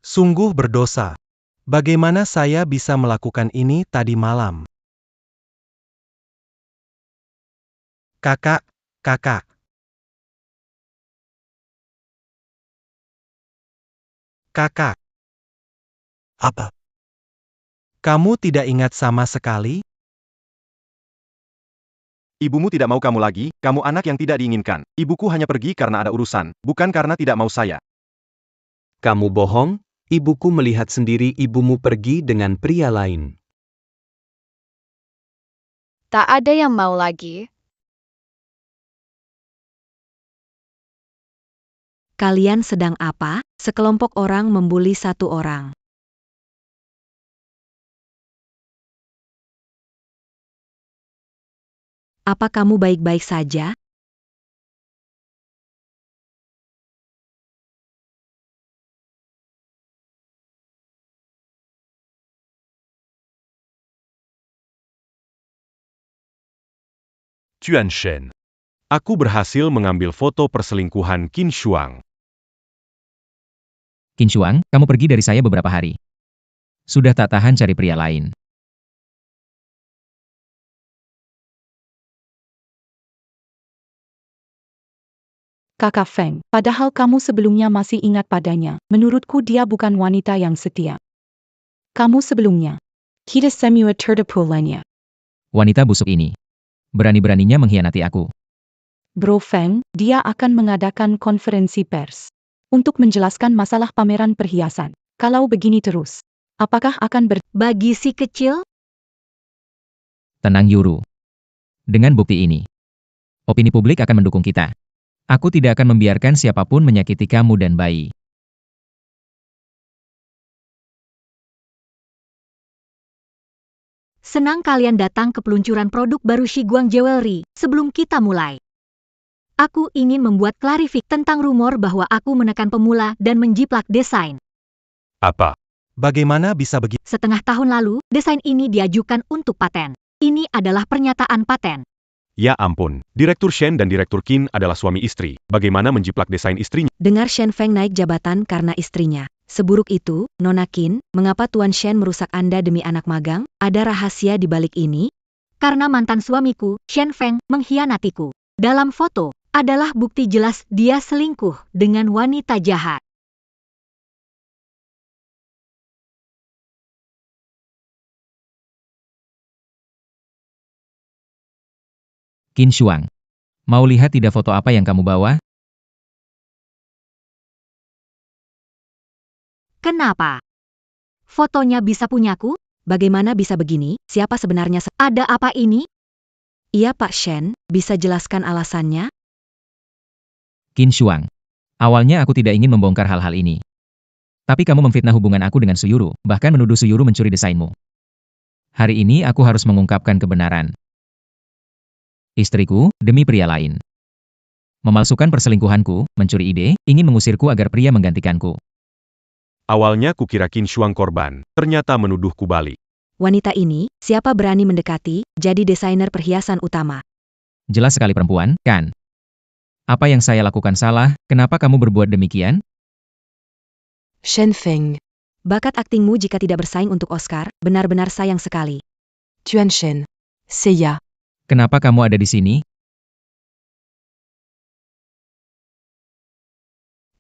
Sungguh berdosa. Bagaimana saya bisa melakukan ini tadi malam? Kakak, kakak. Kakak. Apa? Kamu tidak ingat sama sekali? Ibumu tidak mau kamu lagi, kamu anak yang tidak diinginkan. Ibuku hanya pergi karena ada urusan, bukan karena tidak mau saya. Kamu bohong, ibuku melihat sendiri ibumu pergi dengan pria lain. Tak ada yang mau lagi. Kalian sedang apa? Sekelompok orang membuli satu orang. Apa kamu baik-baik saja? Chuan Shen. Aku berhasil mengambil foto perselingkuhan Qin Shuang. Qin Shuang, kamu pergi dari saya beberapa hari. Sudah tak tahan cari pria lain. Kakak Feng, padahal kamu sebelumnya masih ingat padanya, menurutku dia bukan wanita yang setia. Kamu sebelumnya. Kita semua tertipu lainnya. Wanita busuk ini. Berani-beraninya mengkhianati aku. Bro Feng, dia akan mengadakan konferensi pers. Untuk menjelaskan masalah pameran perhiasan. Kalau begini terus, apakah akan Bagi si kecil, Tenang Yuru. Dengan bukti ini, opini publik akan mendukung kita. Aku tidak akan membiarkan siapapun menyakiti kamu dan bayi. senang kalian datang ke peluncuran produk baru Shiguang Jewelry. Sebelum kita mulai, aku ingin membuat klarifikasi tentang rumor bahwa aku menekan pemula dan menjiplak desain. Apa? Bagaimana bisa begitu? Setengah tahun lalu, desain ini diajukan untuk paten. Ini adalah pernyataan paten. Ya ampun, Direktur Shen dan Direktur Qin adalah suami istri. Bagaimana menjiplak desain istrinya? Dengar Shen Feng naik jabatan karena istrinya. Seburuk itu, Nona Qin, mengapa Tuan Shen merusak Anda demi anak magang? Ada rahasia di balik ini? Karena mantan suamiku, Shen Feng, mengkhianatiku. Dalam foto, adalah bukti jelas dia selingkuh dengan wanita jahat. Qin Shuang. Mau lihat tidak foto apa yang kamu bawa? Kenapa? Fotonya bisa punyaku? Bagaimana bisa begini? Siapa sebenarnya? Ada apa ini? Iya Pak Shen, bisa jelaskan alasannya? Qin Shuang. Awalnya aku tidak ingin membongkar hal-hal ini. Tapi kamu memfitnah hubungan aku dengan Suyuru, bahkan menuduh Suyuru mencuri desainmu. Hari ini aku harus mengungkapkan kebenaran. Istriku, demi pria lain. Memalsukan perselingkuhanku, mencuri ide, ingin mengusirku agar pria menggantikanku. Awalnya kukira Qin Shuang korban, ternyata menuduhku balik. Wanita ini, siapa berani mendekati, jadi desainer perhiasan utama. Jelas sekali perempuan, kan? Apa yang saya lakukan salah, kenapa kamu berbuat demikian? Shen Feng. Bakat aktingmu jika tidak bersaing untuk Oscar, benar-benar sayang sekali. Tuan Shen. Seiya. Kenapa kamu ada di sini?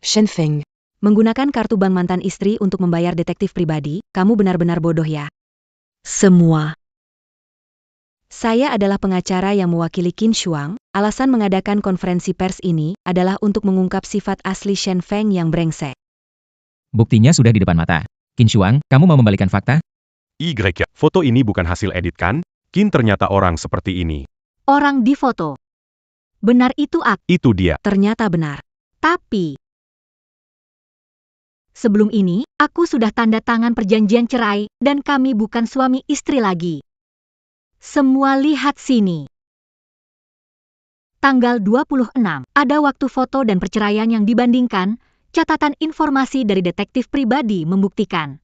Shen Feng. Menggunakan kartu bank mantan istri untuk membayar detektif pribadi, kamu benar-benar bodoh ya. Semua. Saya adalah pengacara yang mewakili Qin Shuang. Alasan mengadakan konferensi pers ini adalah untuk mengungkap sifat asli Shen Feng yang brengsek. Buktinya sudah di depan mata. Qin Shuang, kamu mau membalikan fakta? Foto ini bukan hasil edit kan? Qin ternyata orang seperti ini. Orang di foto. Benar itu aku. Itu dia. Ternyata benar. Tapi sebelum ini, aku sudah tanda tangan perjanjian cerai, dan kami bukan suami istri lagi. Semua lihat sini. Tanggal 26, ada waktu foto dan perceraian yang dibandingkan, catatan informasi dari detektif pribadi membuktikan.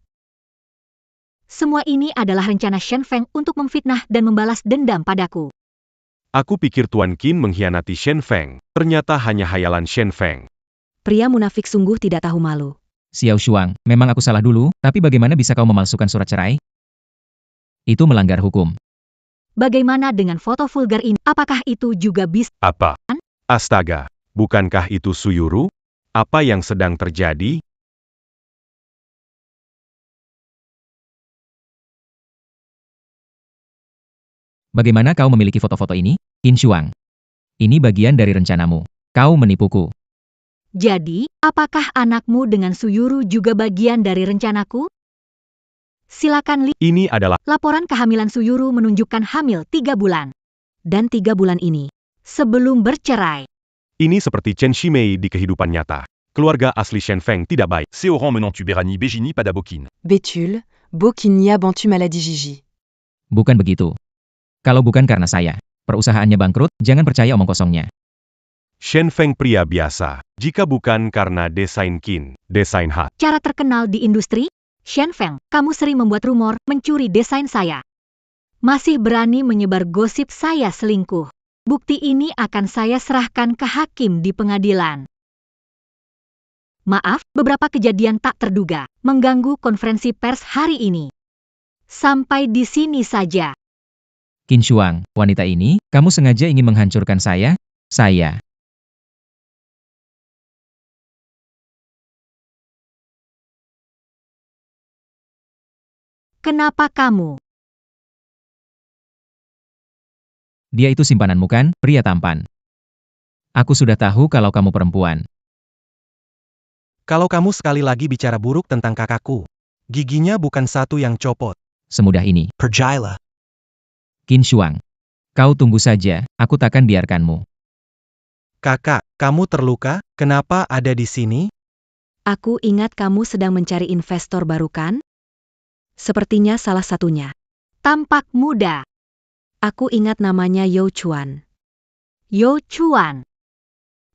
Semua ini adalah rencana Shen Feng untuk memfitnah dan membalas dendam padaku. Aku pikir Tuan Qin mengkhianati Shen Feng, ternyata hanya hayalan Shen Feng. Pria munafik sungguh tidak tahu malu. Xiao Shuang, memang aku salah dulu, tapi bagaimana bisa kau memalsukan surat cerai? Itu melanggar hukum. Bagaimana dengan foto vulgar ini? Apakah itu juga bisa? Apa? Astaga, bukankah itu Suyuru? Apa yang sedang terjadi? Bagaimana kau memiliki foto-foto ini? Qin Shuang. Ini bagian dari rencanamu. Kau menipuku. Jadi, apakah anakmu dengan Suyuru juga bagian dari rencanaku? Silakan lihat. Ini adalah Laporan kehamilan Suyuru menunjukkan hamil 3 bulan. Dan 3 bulan ini. Sebelum bercerai. ini seperti Chen Shimei di kehidupan nyata. Keluarga asli Shen Feng tidak baik. C'est au rang menant tu Berani Begini pada Bokin. Bétul. Bokinia Bantu Maladie Gigi. Bukan begitu. Kalau bukan karena saya, perusahaannya bangkrut, jangan percaya omong kosongnya. Shen Feng pria biasa. Jika bukan karena desain Qin, desain hat. Cara terkenal di industri? Shen Feng, kamu sering membuat rumor mencuri desain saya. Masih berani menyebar gosip saya selingkuh. Bukti ini akan saya serahkan ke hakim di pengadilan. Maaf, beberapa kejadian tak terduga mengganggu konferensi pers hari ini. Sampai di sini saja. Qin Shuang, wanita ini, kamu sengaja ingin menghancurkan saya? Saya. Kenapa kamu? Dia itu simpananmu kan, pria tampan. Aku sudah tahu kalau kamu perempuan. Kalau kamu sekali lagi bicara buruk tentang kakakku, giginya bukan satu yang copot. Semudah ini. Pergilah. Qin Shuang. Kau tunggu saja, aku takkan biarkanmu. Kakak, kamu terluka? Kenapa ada di sini? Aku ingat kamu sedang mencari investor baru kan? Sepertinya salah satunya. Tampak muda. Aku ingat namanya Yo Chuan. Yo Chuan.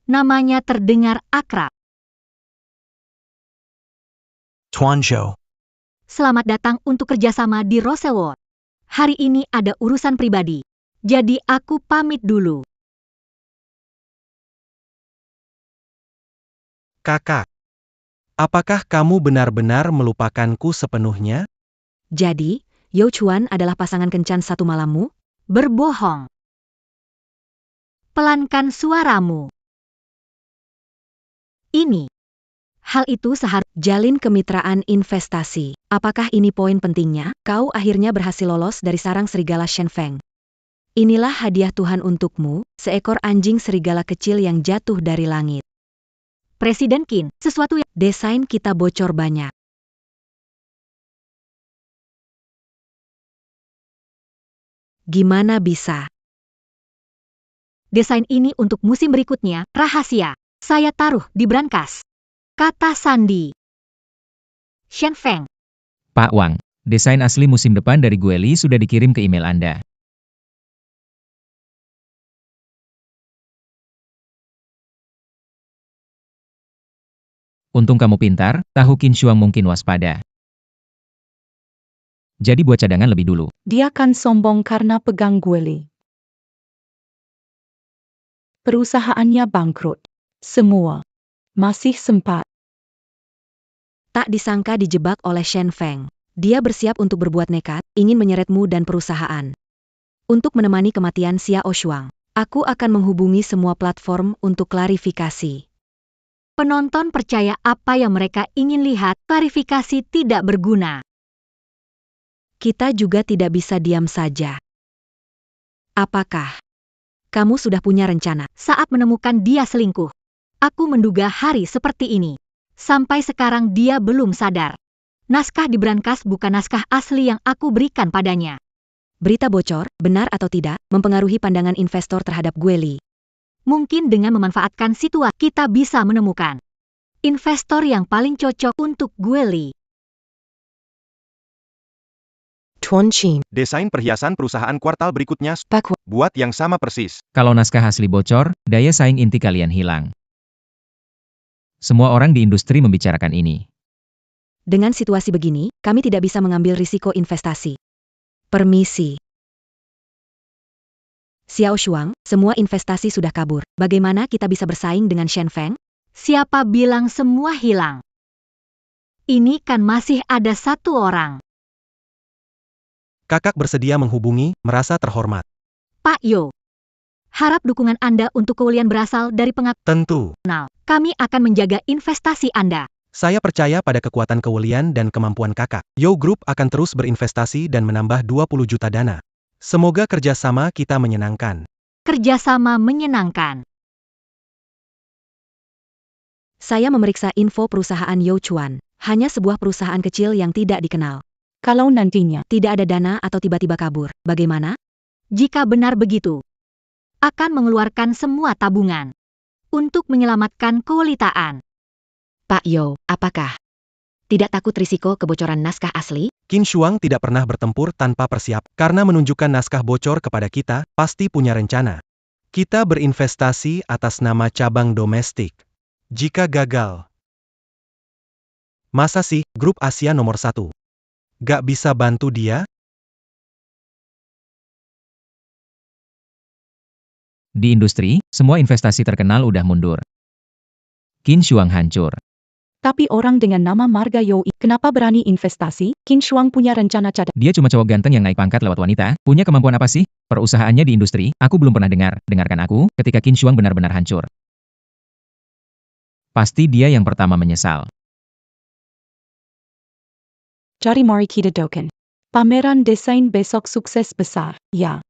Namanya terdengar akrab. Tuan Zhou. Selamat datang untuk kerjasama di Roselwood. Hari ini ada urusan pribadi. Jadi aku pamit dulu. Kakak. Apakah kamu benar-benar melupakanku sepenuhnya? Jadi, Yo Chuan adalah pasangan kencan satu malammu? Berbohong. Pelankan suaramu. Ini. Hal itu seharusnya jalin kemitraan investasi. Apakah ini poin pentingnya? Kau akhirnya berhasil lolos dari sarang serigala Shen Feng. Inilah hadiah Tuhan untukmu, seekor anjing serigala kecil yang jatuh dari langit. Presiden Qin, sesuatu yang desain kita bocor banyak. Gimana bisa? Desain ini untuk musim berikutnya, rahasia. Saya taruh di brankas. Kata Sandi. Shen Feng. Pak Wang, desain asli musim depan dari Gueli sudah dikirim ke email Anda. Untung kamu pintar, tahu Qin Shuang mungkin waspada. Jadi buat cadangan lebih dulu. Dia kan sombong karena pegang Gueli. Perusahaannya bangkrut. Semua. Masih sempat. Tak disangka dijebak oleh Shen Feng. Dia bersiap untuk berbuat nekat, ingin menyeretmu dan perusahaan. Untuk menemani kematian Xiao Shuang, aku akan menghubungi semua platform untuk klarifikasi. Penonton percaya apa yang mereka ingin lihat, klarifikasi tidak berguna. Kita juga tidak bisa diam saja. Apakah kamu sudah punya rencana? Saat menemukan dia selingkuh, aku menduga hari seperti ini. Sampai sekarang dia belum sadar. Naskah di brankas bukan naskah asli yang aku berikan padanya. Berita bocor, benar atau tidak, mempengaruhi pandangan investor terhadap Gueli. Mungkin dengan memanfaatkan situasi kita bisa menemukan investor yang paling cocok untuk Gueli. Tuan Qin. Desain perhiasan perusahaan kuartal berikutnya Pak buat yang sama persis. Kalau naskah asli bocor, daya saing inti kalian hilang. Semua orang di industri membicarakan ini. Dengan situasi begini, kami tidak bisa mengambil risiko investasi. Permisi. Xiao Shuang, semua investasi sudah kabur. Bagaimana kita bisa bersaing dengan Shen Feng? Siapa bilang semua hilang? Ini kan masih ada satu orang. Kakak bersedia menghubungi, merasa terhormat. Pak Yo. Harap dukungan Anda untuk keulian berasal dari Tentu. Kami akan menjaga investasi Anda. Saya percaya pada kekuatan kewelian dan kemampuan kakak. Yo Group akan terus berinvestasi dan menambah 20 juta dana. Semoga kerjasama kita menyenangkan. Kerjasama menyenangkan. Saya memeriksa info perusahaan Yo Chuan. Hanya sebuah perusahaan kecil yang tidak dikenal. Kalau nantinya Tidak ada dana atau tiba-tiba kabur, bagaimana? Jika benar begitu, akan mengeluarkan semua tabungan untuk menyelamatkan kewelitaan. Pak Yo, apakah tidak takut risiko kebocoran naskah asli? Qin Shuang tidak pernah bertempur tanpa persiap. Karena menunjukkan naskah bocor kepada kita, pasti punya rencana. Kita berinvestasi atas nama cabang domestik. Jika gagal, masa sih grup Asia nomor 1 gak bisa bantu dia? Di industri, semua investasi terkenal udah mundur. Qin Shuang hancur. tapi orang dengan nama marga Yo, kenapa berani investasi? Qin Shuang punya rencana cadangan. Dia cuma cowok ganteng yang naik pangkat lewat wanita. Punya kemampuan apa sih? Perusahaannya di industri, aku belum pernah dengar. Dengarkan aku, ketika Qin Shuang benar-benar hancur. Pasti dia yang pertama menyesal. Cari mari kita doken. Pameran desain besok sukses besar, ya.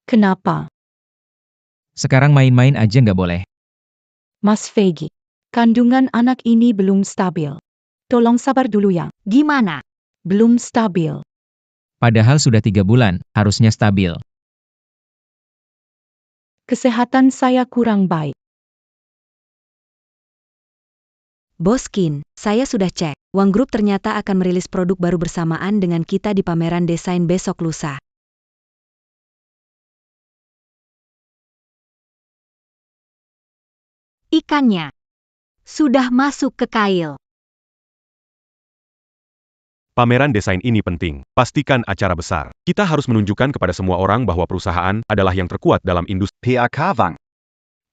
Kenapa? Sekarang main-main aja nggak boleh. Mas Fegi, kandungan anak ini belum stabil. Tolong sabar dulu ya. Gimana? Belum stabil. Padahal sudah 3 bulan, harusnya stabil. Kesehatan saya kurang baik. Bos Qin, saya sudah cek. Wang Group ternyata akan merilis produk baru bersamaan dengan kita di pameran desain besok lusa. Ikannya sudah masuk ke kail. Pameran desain ini penting. Pastikan acara besar. Kita harus menunjukkan kepada semua orang bahwa perusahaan adalah yang terkuat dalam industri. PAK Wang.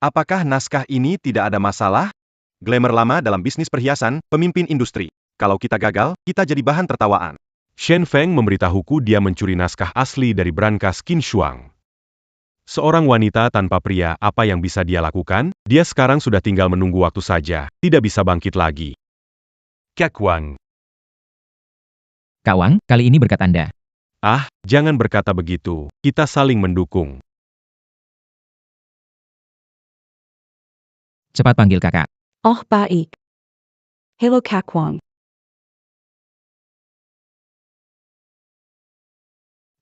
Apakah naskah ini tidak ada masalah? Glamour lama dalam bisnis perhiasan, pemimpin industri. Kalau kita gagal, kita jadi bahan tertawaan. Shen Feng memberitahuku dia mencuri naskah asli dari brankas Qin Shuang. Seorang wanita tanpa pria, apa yang bisa dia lakukan? Dia sekarang sudah tinggal menunggu waktu saja, tidak bisa bangkit lagi. Kak Wang. Kak Wang, kali ini berkat Anda. Ah, jangan berkata begitu. Kita saling mendukung. Cepat panggil kakak. Oh baik. Hello Kak Wang.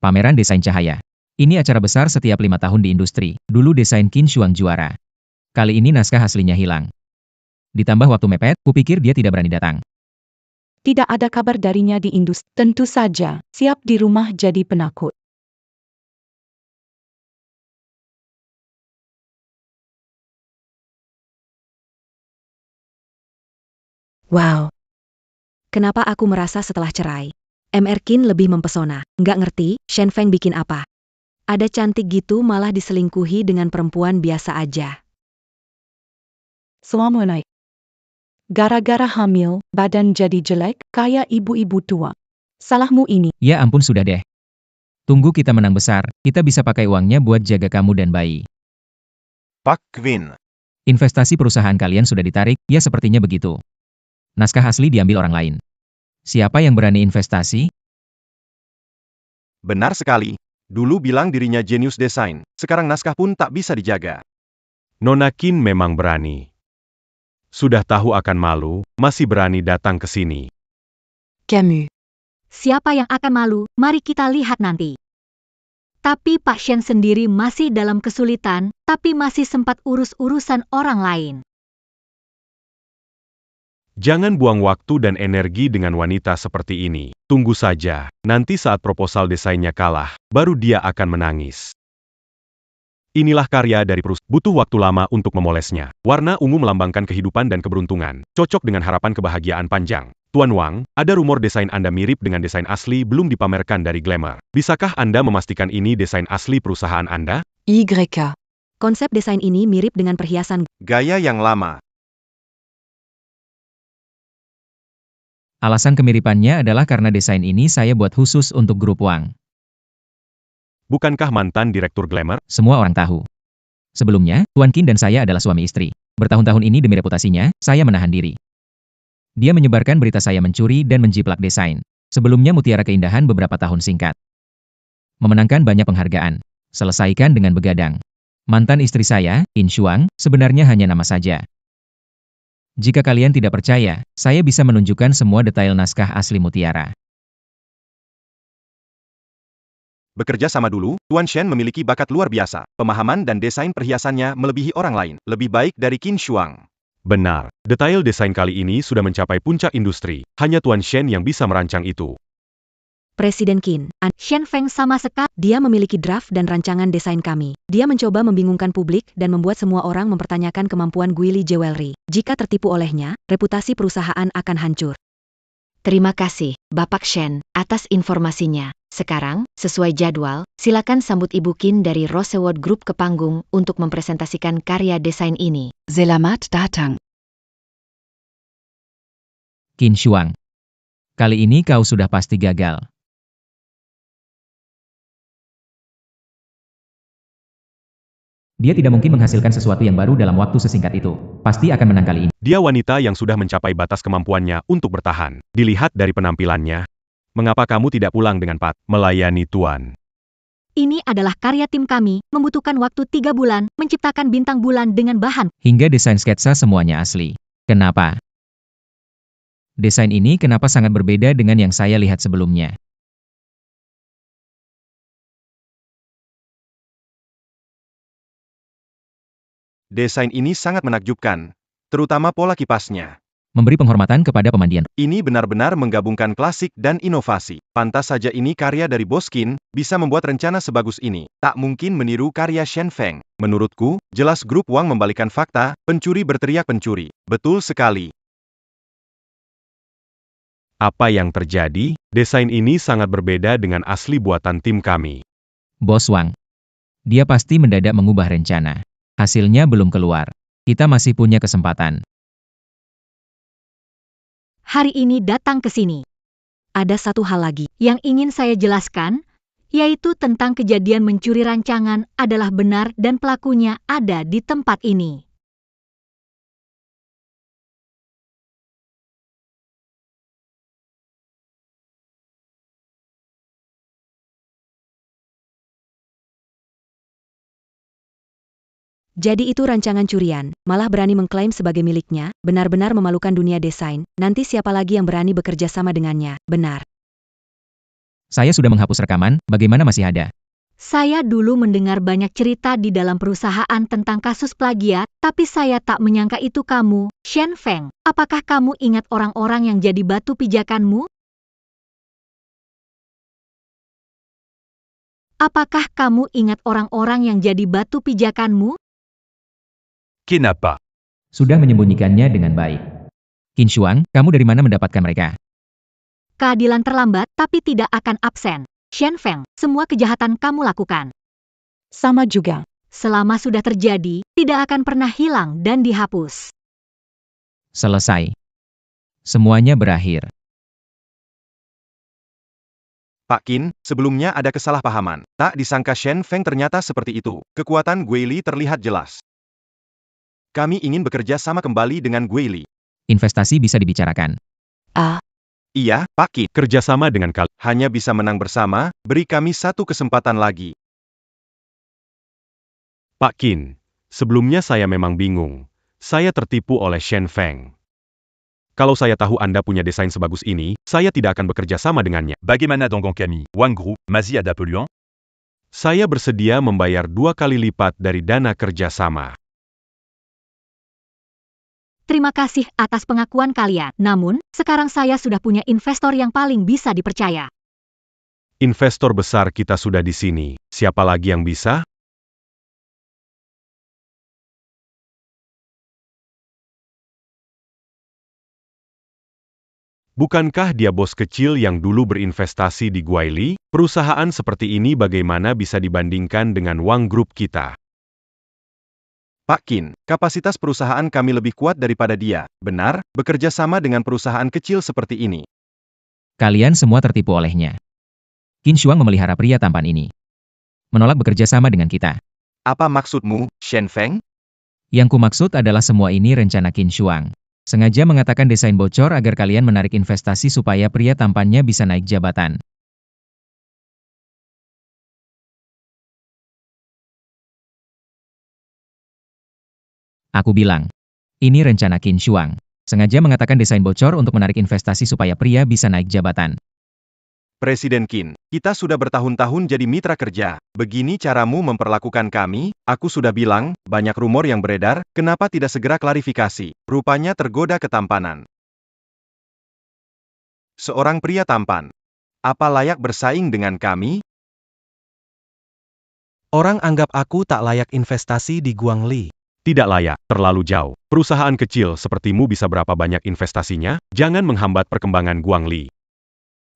Pameran Desain Cahaya. Ini acara besar setiap 5 tahun di industri. Dulu desain Qin Shuang juara. Kali ini naskah aslinya hilang. Ditambah waktu mepet, kupikir dia tidak berani datang. Tidak ada kabar darinya di industri. Tentu saja, siap di rumah jadi penakut. Wow. Kenapa aku merasa setelah cerai? MR Qin lebih mempesona. Nggak ngerti, Shen Feng bikin apa? Ada cantik gitu malah diselingkuhi dengan perempuan biasa aja. Selama naik. Gara-gara hamil, badan jadi jelek, kayak ibu-ibu tua. Salahmu ini. Ya ampun sudah deh. Tunggu kita menang besar, kita bisa pakai uangnya buat jaga kamu dan bayi. Pak Quinn. Investasi perusahaan kalian sudah ditarik, ya sepertinya begitu. Naskah asli diambil orang lain. Siapa yang berani investasi? Benar sekali. Dulu bilang dirinya jenius desain, sekarang naskah pun tak bisa dijaga. Nona Qin memang berani. Sudah tahu akan malu, masih berani datang ke sini. Camus. Siapa yang akan malu, mari kita lihat nanti. Tapi Pak Shen sendiri masih dalam kesulitan, tapi masih sempat urus-urusan orang lain. Jangan buang waktu dan energi dengan wanita seperti ini. Tunggu saja, nanti saat proposal desainnya kalah, baru dia akan menangis. Inilah karya dari perusahaan. Butuh waktu lama untuk memolesnya. Warna ungu melambangkan kehidupan dan keberuntungan. Cocok dengan harapan kebahagiaan panjang. Tuan Wang, ada rumor desain Anda mirip dengan desain asli belum dipamerkan dari Glamour. Bisakah Anda memastikan ini desain asli perusahaan Anda? YK. Konsep desain ini mirip dengan perhiasan. Gaya yang lama. Alasan kemiripannya adalah karena desain ini saya buat khusus untuk grup Wang. Bukankah mantan direktur Glamour? Semua orang tahu. Sebelumnya, Tuan Qin dan saya adalah suami istri. Bertahun-tahun ini demi reputasinya, saya menahan diri. Dia menyebarkan berita saya mencuri dan menjiplak desain. Sebelumnya Mutiara Keindahan beberapa tahun singkat. Memenangkan banyak penghargaan. Selesaikan dengan begadang. Mantan istri saya, Qin Shuang, sebenarnya hanya nama saja. Jika kalian tidak percaya, saya bisa menunjukkan semua detail naskah asli Mutiara. Bekerja sama dulu, Tuan Shen memiliki bakat luar biasa. Pemahaman dan desain perhiasannya melebihi orang lain. Lebih baik dari Qin Shuang. Benar, detail desain kali ini sudah mencapai puncak industri. Hanya Tuan Shen yang bisa merancang itu. Presiden Qin, Shen Feng sama sekali. dia memiliki draft dan rancangan desain kami. Dia mencoba membingungkan publik dan membuat semua orang mempertanyakan kemampuan Guili Jewelry. Jika tertipu olehnya, reputasi perusahaan akan hancur. Terima kasih, Bapak Shen, atas informasinya. Sekarang, sesuai jadwal, silakan sambut Ibu Qin dari Rosewood Group ke panggung untuk mempresentasikan karya desain ini. Selamat datang. Qin Shuang. Kali ini kau sudah pasti gagal. Dia tidak mungkin menghasilkan sesuatu yang baru dalam waktu sesingkat itu. Pasti akan menang kali ini. Dia wanita yang sudah mencapai batas kemampuannya untuk bertahan. Dilihat dari penampilannya. Mengapa kamu tidak pulang dengan melayani Tuan? Ini adalah karya tim kami, membutuhkan waktu 3 bulan, menciptakan bintang bulan dengan bahan. Hingga desain sketsa semuanya asli. Kenapa? Desain ini kenapa sangat berbeda dengan yang saya lihat sebelumnya? Desain ini sangat menakjubkan, terutama pola kipasnya. Memberi penghormatan kepada pemandian. Ini benar-benar menggabungkan klasik dan inovasi. Pantas saja ini karya dari Bos Qin, bisa membuat rencana sebagus ini. Tak mungkin meniru karya Shen Feng. Menurutku, jelas grup Wang membalikan fakta, pencuri berteriak pencuri. Betul sekali. Apa yang terjadi? Desain ini sangat berbeda dengan asli buatan tim kami. Bos Wang. Dia pasti mendadak mengubah rencana. Hasilnya belum keluar. Kita masih punya kesempatan. Hari ini datang ke sini. Ada satu hal lagi. Yang ingin saya jelaskan, yaitu tentang kejadian mencuri rancangan adalah benar dan pelakunya ada di tempat ini. Jadi itu rancangan curian, malah berani mengklaim sebagai miliknya, benar-benar memalukan dunia desain, nanti siapa lagi yang berani bekerja sama dengannya, benar. Saya sudah menghapus rekaman, bagaimana masih ada? Saya dulu mendengar banyak cerita di dalam perusahaan tentang kasus plagiat, tapi saya tak menyangka itu kamu, Shen Feng. Apakah kamu ingat orang-orang yang jadi batu pijakanmu? Apakah kamu ingat orang-orang yang jadi batu pijakanmu? Kenapa? Sudah menyembunyikannya dengan baik. Qin Shuang, kamu dari mana mendapatkan mereka? Keadilan terlambat tapi tidak akan absen. Shen Feng, semua kejahatan kamu lakukan. Sama juga. Selama sudah terjadi, tidak akan pernah hilang dan dihapus. Selesai. Semuanya berakhir. Pak Qin, sebelumnya ada kesalahpahaman. Tak disangka Shen Feng ternyata seperti itu. Kekuatan Guili terlihat jelas. Kami ingin bekerja sama kembali dengan Guili. Investasi bisa dibicarakan. Iya, Pak Qin. Kerjasama dengan kalian. Hanya bisa menang bersama, beri kami satu kesempatan lagi. Pak Qin, sebelumnya saya memang bingung. Saya tertipu oleh Shen Feng. Kalau saya tahu Anda punya desain sebagus ini, saya tidak akan bekerja sama dengannya. Bagaimana dengan kami, Wang Group, masih ada peluang? Saya bersedia membayar 2 kali lipat dari dana kerjasama. Terima kasih atas pengakuan kalian. Namun, sekarang saya sudah punya investor yang paling bisa dipercaya. Investor besar kita sudah di sini. Siapa lagi yang bisa? Bukankah dia bos kecil yang dulu berinvestasi di Guili? Perusahaan seperti ini bagaimana bisa dibandingkan dengan Wang Group kita? Pak Qin, kapasitas perusahaan kami lebih kuat daripada dia. Benar, bekerja sama dengan perusahaan kecil seperti ini. Kalian semua tertipu olehnya. Qin Shuang memelihara pria tampan ini. Menolak bekerja sama dengan kita. Apa maksudmu, Shen Feng? Yang kumaksud adalah semua ini rencana Qin Shuang. Sengaja mengatakan desain bocor agar kalian menarik investasi supaya pria tampannya bisa naik jabatan. Aku bilang, ini rencana Qin Shuang. Sengaja mengatakan desain bocor untuk menarik investasi supaya pria bisa naik jabatan. Presiden Qin, kita sudah bertahun-tahun jadi mitra kerja. Begini caramu memperlakukan kami? Aku sudah bilang, banyak rumor yang beredar, kenapa tidak segera klarifikasi? Rupanya tergoda ketampanan. Seorang pria tampan. Apa layak bersaing dengan kami? Orang anggap aku tak layak investasi di Guangli. Tidak layak, terlalu jauh. Perusahaan kecil sepertimu bisa berapa banyak investasinya? Jangan menghambat perkembangan Guangli.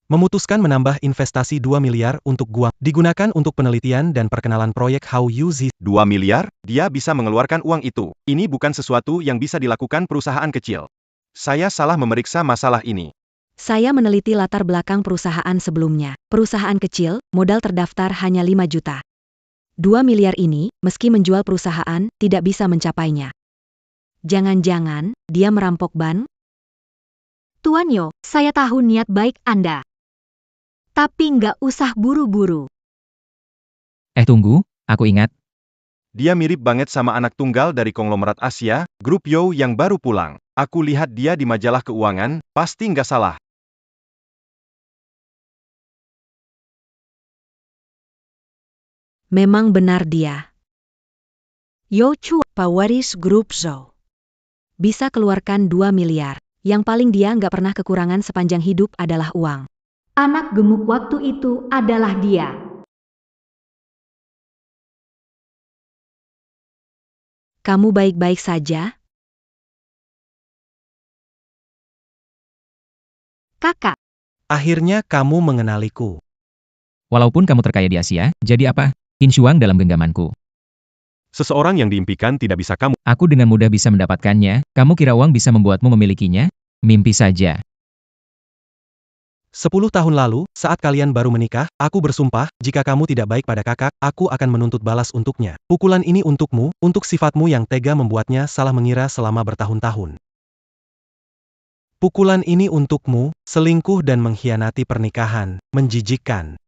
Memutuskan menambah investasi 2 miliar untuk Guang, digunakan untuk penelitian dan perkenalan proyek How Yuzi. 2 miliar? Dia bisa mengeluarkan uang itu. Ini bukan sesuatu yang bisa dilakukan perusahaan kecil. Saya salah memeriksa masalah ini. Saya meneliti latar belakang perusahaan sebelumnya. Perusahaan kecil, modal terdaftar hanya 5 juta. 2 miliar ini, meski menjual perusahaan, tidak bisa mencapainya. Jangan-jangan, dia merampok ban? Tuan Yo, saya tahu niat baik Anda. Tapi nggak usah buru-buru. Tunggu, aku ingat. Dia mirip banget sama anak tunggal dari konglomerat Asia, grup Yo yang baru pulang. Aku lihat dia di majalah keuangan, pasti nggak salah. Memang benar dia. Yo Chu, Pawaris Group Zhou. Bisa keluarkan 2 miliar. Yang paling dia nggak pernah kekurangan sepanjang hidup adalah uang. anak gemuk waktu itu adalah dia. Kamu baik-baik saja? Kakak, Akhirnya kamu mengenaliku. Walaupun kamu terkaya di Asia, jadi apa? Qin Shuang dalam genggamanku. Seseorang yang diimpikan tidak bisa kamu. Aku dengan mudah bisa mendapatkannya, kamu kira uang bisa membuatmu memilikinya? Mimpi saja. 10 tahun lalu, saat kalian baru menikah, aku bersumpah, jika kamu tidak baik pada kakak, aku akan menuntut balas untuknya. Pukulan ini untukmu, untuk sifatmu yang tega membuatnya salah mengira selama bertahun-tahun. Pukulan ini untukmu, selingkuh dan mengkhianati pernikahan, menjijikkan.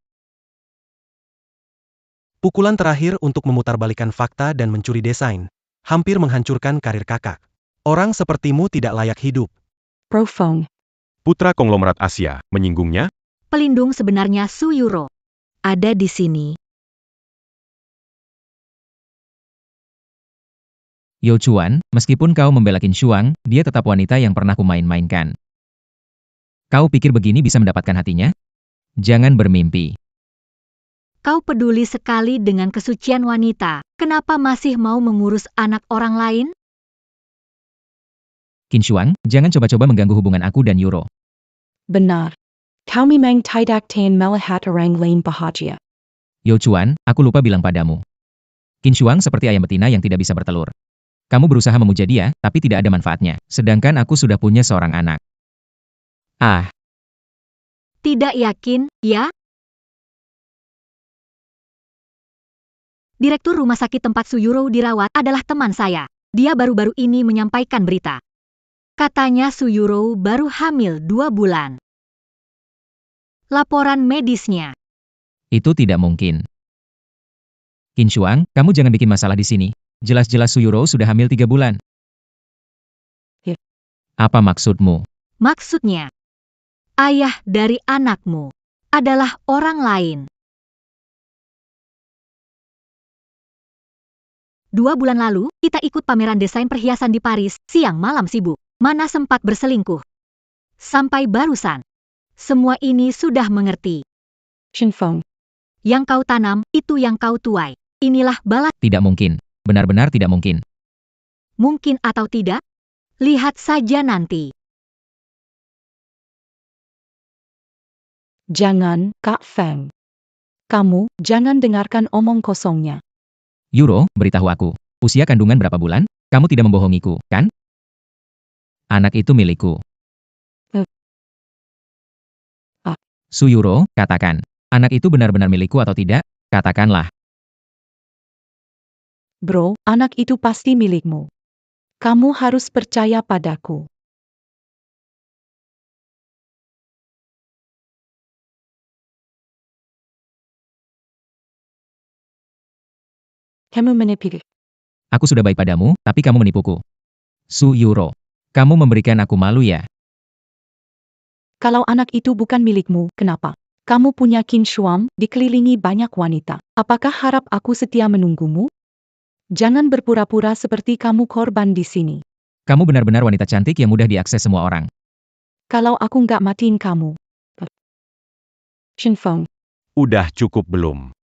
Pukulan terakhir untuk memutarbalikan fakta dan mencuri desain. hampir menghancurkan karir kakak. Orang sepertimu tidak layak hidup. Profong. Putra konglomerat Asia, menyinggungnya? Pelindung sebenarnya Su Yuro. Ada di sini. Yo Chuan, meskipun kau membela Qin Shuang, dia tetap wanita yang pernah kumain-mainkan. Kau pikir begini bisa mendapatkan hatinya? Jangan bermimpi. Kau peduli sekali dengan kesucian wanita. Kenapa masih mau mengurus anak orang lain? Qin Shuang, jangan coba-coba mengganggu hubungan aku dan Yuro. Benar. Kau memang tidak tahan melihat orang lain bahagia. Yo Chuan, aku lupa bilang padamu. Qin Shuang seperti ayam betina yang tidak bisa bertelur. Kamu berusaha memuja dia, tapi tidak ada manfaatnya. Sedangkan aku sudah punya seorang anak. Ah, Tidak yakin, ya? Direktur rumah sakit tempat Su Yuro dirawat adalah teman saya. Dia baru-baru ini menyampaikan berita. Katanya Su Yuro baru hamil 2 bulan. Laporan medisnya. itu tidak mungkin. Qin Shuang, kamu jangan bikin masalah di sini. Jelas-jelas Su Yuro sudah hamil 3 bulan. Ya. Apa maksudmu? Maksudnya, ayah dari anakmu adalah orang lain. 2 bulan lalu, kita ikut pameran desain perhiasan di Paris, siang malam sibuk. Mana sempat berselingkuh. Sampai barusan. Semua ini sudah mengerti. Shinfeng. Yang kau tanam, itu yang kau tuai. Inilah balas. Tidak mungkin. Benar-benar tidak mungkin. Mungkin atau tidak? Lihat saja nanti. Jangan, Kak Feng. Kamu, jangan dengarkan omong kosongnya. Yuro, beritahu aku. Usia kandungan berapa bulan? Kamu tidak membohongiku, kan? Anak itu milikku. Su Yuro, katakan. Anak itu benar-benar milikku atau tidak? Katakanlah. Bro, anak itu pasti milikmu. Kamu harus percaya padaku. Kamu menipu. Aku sudah baik padamu, tapi kamu menipuku. Su Yuro. Kamu memberikan aku malu ya? Kalau anak itu bukan milikmu, kenapa? Kamu punya Qin Shuang, dikelilingi banyak wanita. Apakah harap aku setia menunggumu? Jangan berpura-pura seperti kamu korban di sini. Kamu benar-benar wanita cantik yang mudah diakses semua orang. Kalau aku nggak matiin kamu. Shinfeng. Udah cukup belum?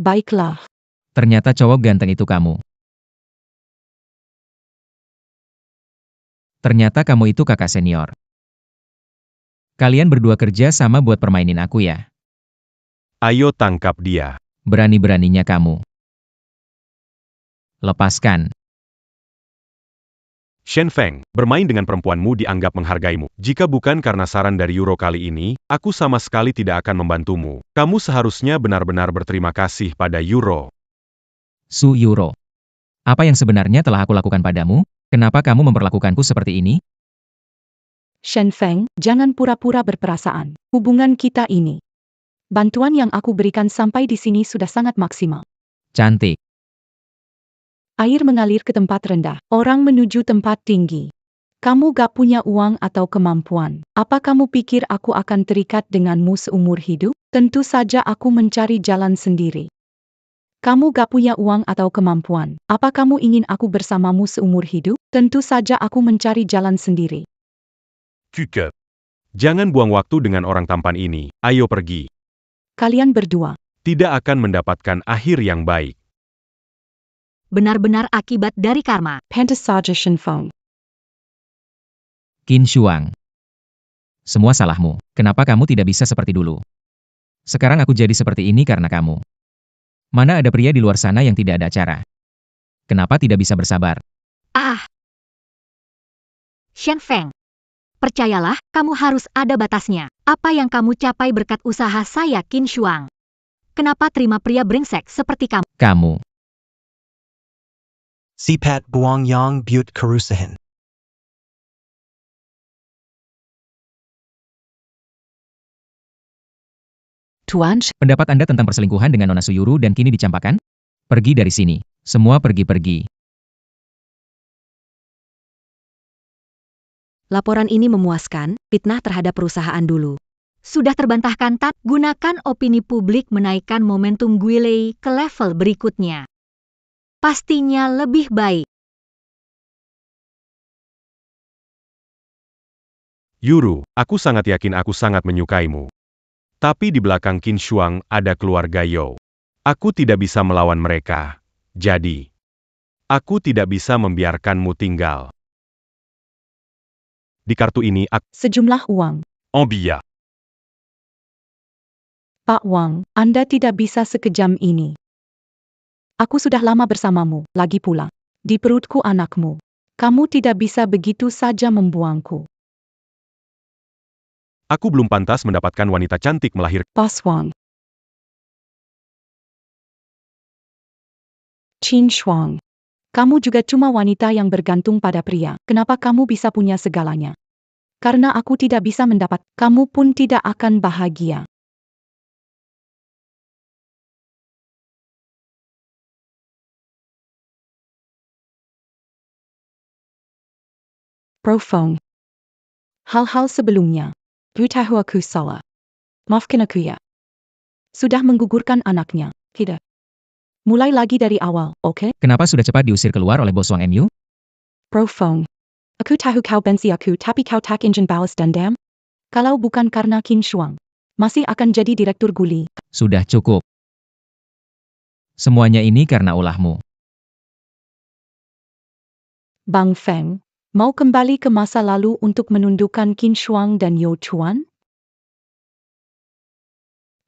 Baiklah. Ternyata cowok ganteng itu kamu. Ternyata kamu itu kakak senior. Kalian berdua kerja sama buat permainin aku ya? Ayo tangkap dia. Berani-beraninya kamu. Lepaskan. Shen Feng, bermain dengan perempuanmu dianggap menghargaimu. Jika bukan karena saran dari Yuro kali ini, aku sama sekali tidak akan membantumu. Kamu seharusnya benar-benar berterima kasih pada Yuro. Su Yuro. Apa yang sebenarnya telah aku lakukan padamu? Kenapa kamu memperlakukanku seperti ini? Shen Feng, jangan pura-pura berperasaan. Hubungan kita ini. Bantuan yang aku berikan sampai di sini sudah sangat maksimal. Cantik. Air mengalir ke tempat rendah, orang menuju tempat tinggi. Kamu gak punya uang atau kemampuan. Apa kamu pikir aku akan terikat denganmu seumur hidup? Tentu saja aku mencari jalan sendiri. Kamu gak punya uang atau kemampuan. Apa kamu ingin aku bersamamu seumur hidup? Tentu saja aku mencari jalan sendiri. Fuke. Jangan buang waktu dengan orang tampan ini. Ayo pergi. Kalian berdua. Tidak akan mendapatkan akhir yang baik. Benar-benar akibat dari karma. Pantas saja Shen Feng. Qin Shuang. Semua salahmu. Kenapa kamu tidak bisa seperti dulu? Sekarang aku jadi seperti ini karena kamu. Mana ada pria di luar sana yang tidak ada cara? Kenapa tidak bisa bersabar? Ah. Shen Feng. Percayalah, kamu harus ada batasnya. Apa yang kamu capai berkat usaha saya Qin Shuang. Kenapa terima pria brengsek seperti kamu? Kamu. Sipat Buang Yang Butte Kerusahan. Tuan, Pendapat Anda tentang perselingkuhan dengan Nona Suyuru dan kini dicampakkan? Pergi dari sini. Semua pergi-pergi. Laporan ini memuaskan, fitnah terhadap perusahaan dulu. Sudah terbantahkan, Tat. Gunakan opini publik menaikkan momentum Guilei ke level berikutnya. Pastinya lebih baik. Yuru, aku sangat yakin aku sangat menyukaimu. Tapi di belakang Qin Shuang ada keluarga Yao. Aku tidak bisa melawan mereka. Jadi, aku tidak bisa membiarkanmu tinggal. Di kartu ini Sejumlah uang. En billard. Pak Wang, Anda tidak bisa sekejam ini. Aku sudah lama bersamamu, lagi pula. Di perutku anakmu. Kamu tidak bisa begitu saja membuangku. Aku belum pantas mendapatkan wanita cantik melahirkan. Boss Wang. Qin Shuang. Kamu juga cuma wanita yang bergantung pada pria. Kenapa kamu bisa punya segalanya? Karena aku tidak bisa mendapat, kamu pun tidak akan bahagia. Profong. Hal-hal sebelumnya. Beritahu aku salah. Maafkan aku ya. Sudah menggugurkan anaknya, tidak? Mulai lagi dari awal, oke? Kenapa sudah cepat diusir keluar oleh bos Wang MU? Profong. Aku tahu kau benci aku tapi kau tak ingin balas dendam? Kalau bukan karena Qin Shuang, masih akan jadi direktur Guli. Sudah cukup. Semuanya ini karena ulahmu. Bang Feng, mau kembali ke masa lalu untuk menundukkan Qin Shuang dan Yao Chuan?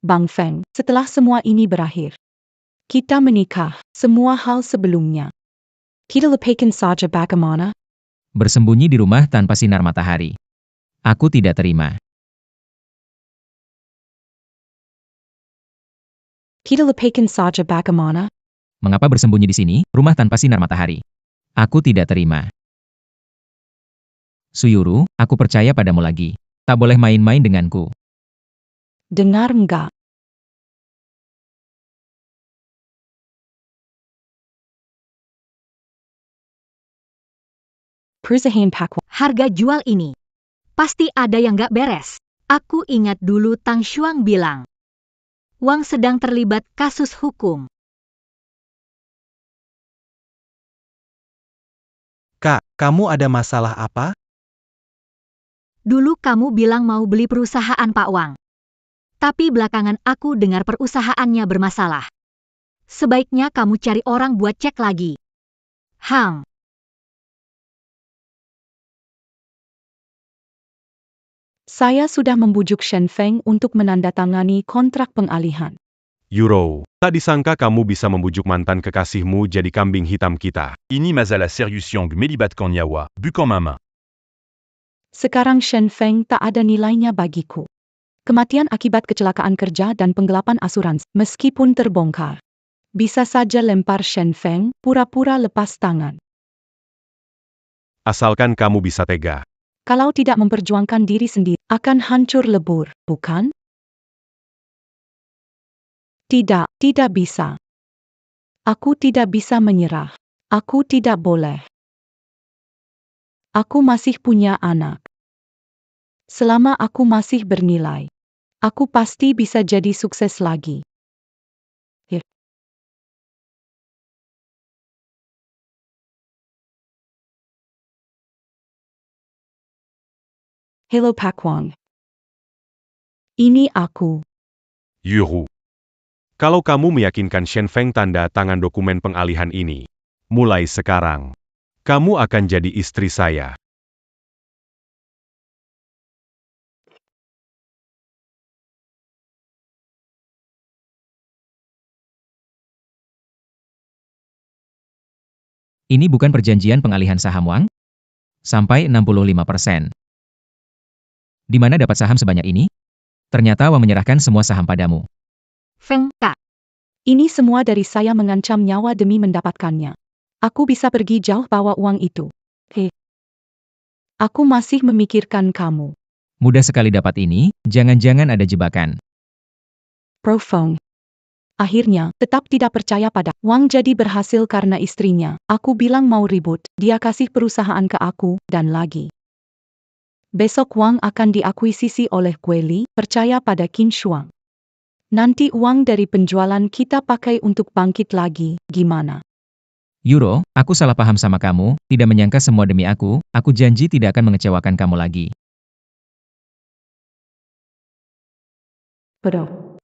Bang Feng, setelah semua ini berakhir, kita menikah, semua hal sebelumnya. Kita lepaskan saja bagaimana? Bersembunyi di rumah tanpa sinar matahari. Aku tidak terima. Kita lepaskan saja bagaimana? Mengapa bersembunyi di sini, rumah tanpa sinar matahari? Aku tidak terima. Suyuru, aku percaya padamu lagi. Tak boleh main-main denganku. Dengar enggak? Perusahaan Pak Wang. Harga jual ini. Pasti ada yang gak beres. Aku ingat dulu Tang Shuang bilang. Wang sedang terlibat kasus hukum. Kak, kamu ada masalah apa? Dulu kamu bilang mau beli perusahaan Pak Wang. Tapi belakangan aku dengar perusahaannya bermasalah. Sebaiknya kamu cari orang buat cek lagi. Hang. Saya sudah membujuk Shen Feng untuk menandatangani kontrak pengalihan. Yuro, tak disangka kamu bisa membujuk mantan kekasihmu jadi kambing hitam kita. Ini masalah serius yang melibatkan nyawa, bukan mama. Sekarang Shen Feng tak ada nilainya bagiku. Kematian akibat kecelakaan kerja dan penggelapan asuransi, meskipun terbongkar. Bisa saja lempar Shen Feng, pura-pura lepas tangan. Asalkan kamu bisa tega. Kalau tidak memperjuangkan diri sendiri, akan hancur lebur, bukan? Tidak, tidak bisa. Aku tidak bisa menyerah. Aku tidak boleh. Aku masih punya anak. Selama aku masih bernilai, aku pasti bisa jadi sukses lagi. Hello Pak Wang. Ini aku. Yuru. Kalau kamu meyakinkan Shen Feng tanda tangan dokumen pengalihan ini, mulai sekarang, kamu akan jadi istri saya. Ini bukan perjanjian pengalihan saham Wang? Sampai 65%. Di mana dapat saham sebanyak ini? Ternyata Wang menyerahkan semua saham padamu. Feng, Kak. Ini semua dari saya mengancam nyawa demi mendapatkannya. Aku bisa pergi jauh bawa uang itu. Aku masih memikirkan kamu. Mudah sekali dapat ini, jangan-jangan ada jebakan. Profong. Akhirnya, tetap tidak percaya pada Wang jadi berhasil karena istrinya. Aku bilang mau ribut, dia kasih perusahaan ke aku, dan lagi. Besok Wang akan diakuisisi oleh Gueli, percaya pada Qin Shuang. Nanti uang dari penjualan kita pakai untuk bangkit lagi, gimana? Yuro, aku salah paham sama kamu, tidak menyangka semua demi aku janji tidak akan mengecewakan kamu lagi. Bro.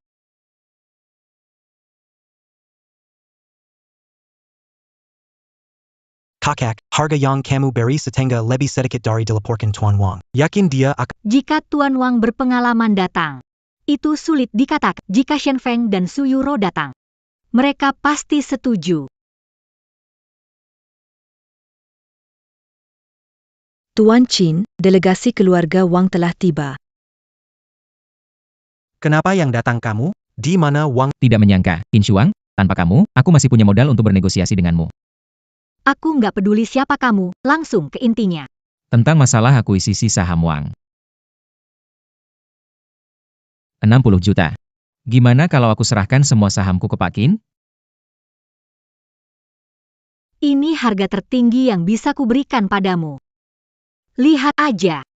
Kakak, harga yang kamu beri setengah lebih sedikit dari dilaporkan Tuan Wang. Yakin dia akan... Jika Tuan Wang berpengalaman datang, itu sulit dikatakan. Jika Shen Feng dan Su Yuro datang, mereka pasti setuju. Tuan Qin, delegasi keluarga Wang telah tiba. Kenapa yang datang kamu? Di mana Wang? Tidak menyangka, Qin Shuang, tanpa kamu, aku masih punya modal untuk bernegosiasi denganmu. Aku nggak peduli siapa kamu, langsung ke intinya. Tentang masalah akuisisi saham Wang. 60 juta. Gimana kalau aku serahkan semua sahamku ke Pak Qin? Ini harga tertinggi yang bisa kuberikan padamu. Lihat aja.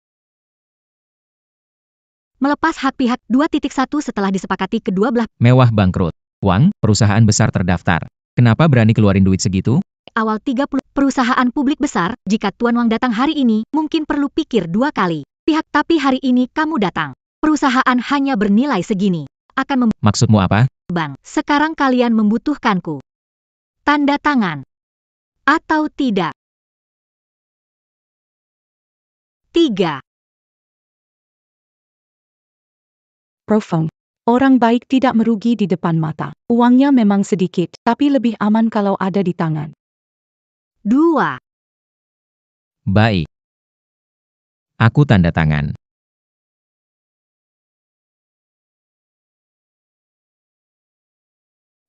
Melepas hak pihak 2.1 setelah disepakati kedua belah. Mewah bangkrut. Wang, perusahaan besar terdaftar. Kenapa berani keluarin duit segitu? Awal 30 perusahaan publik besar, jika Tuan Wang datang hari ini, mungkin perlu pikir 2 kali. Tapi hari ini kamu datang. Perusahaan hanya bernilai segini. Akan Maksudmu apa? Bang, sekarang kalian membutuhkanku. Tanda tangan. Atau tidak? 3. Profong. Orang baik tidak merugi di depan mata. Uangnya memang sedikit, tapi lebih aman kalau ada di tangan. 2. Baik. Aku tanda tangan.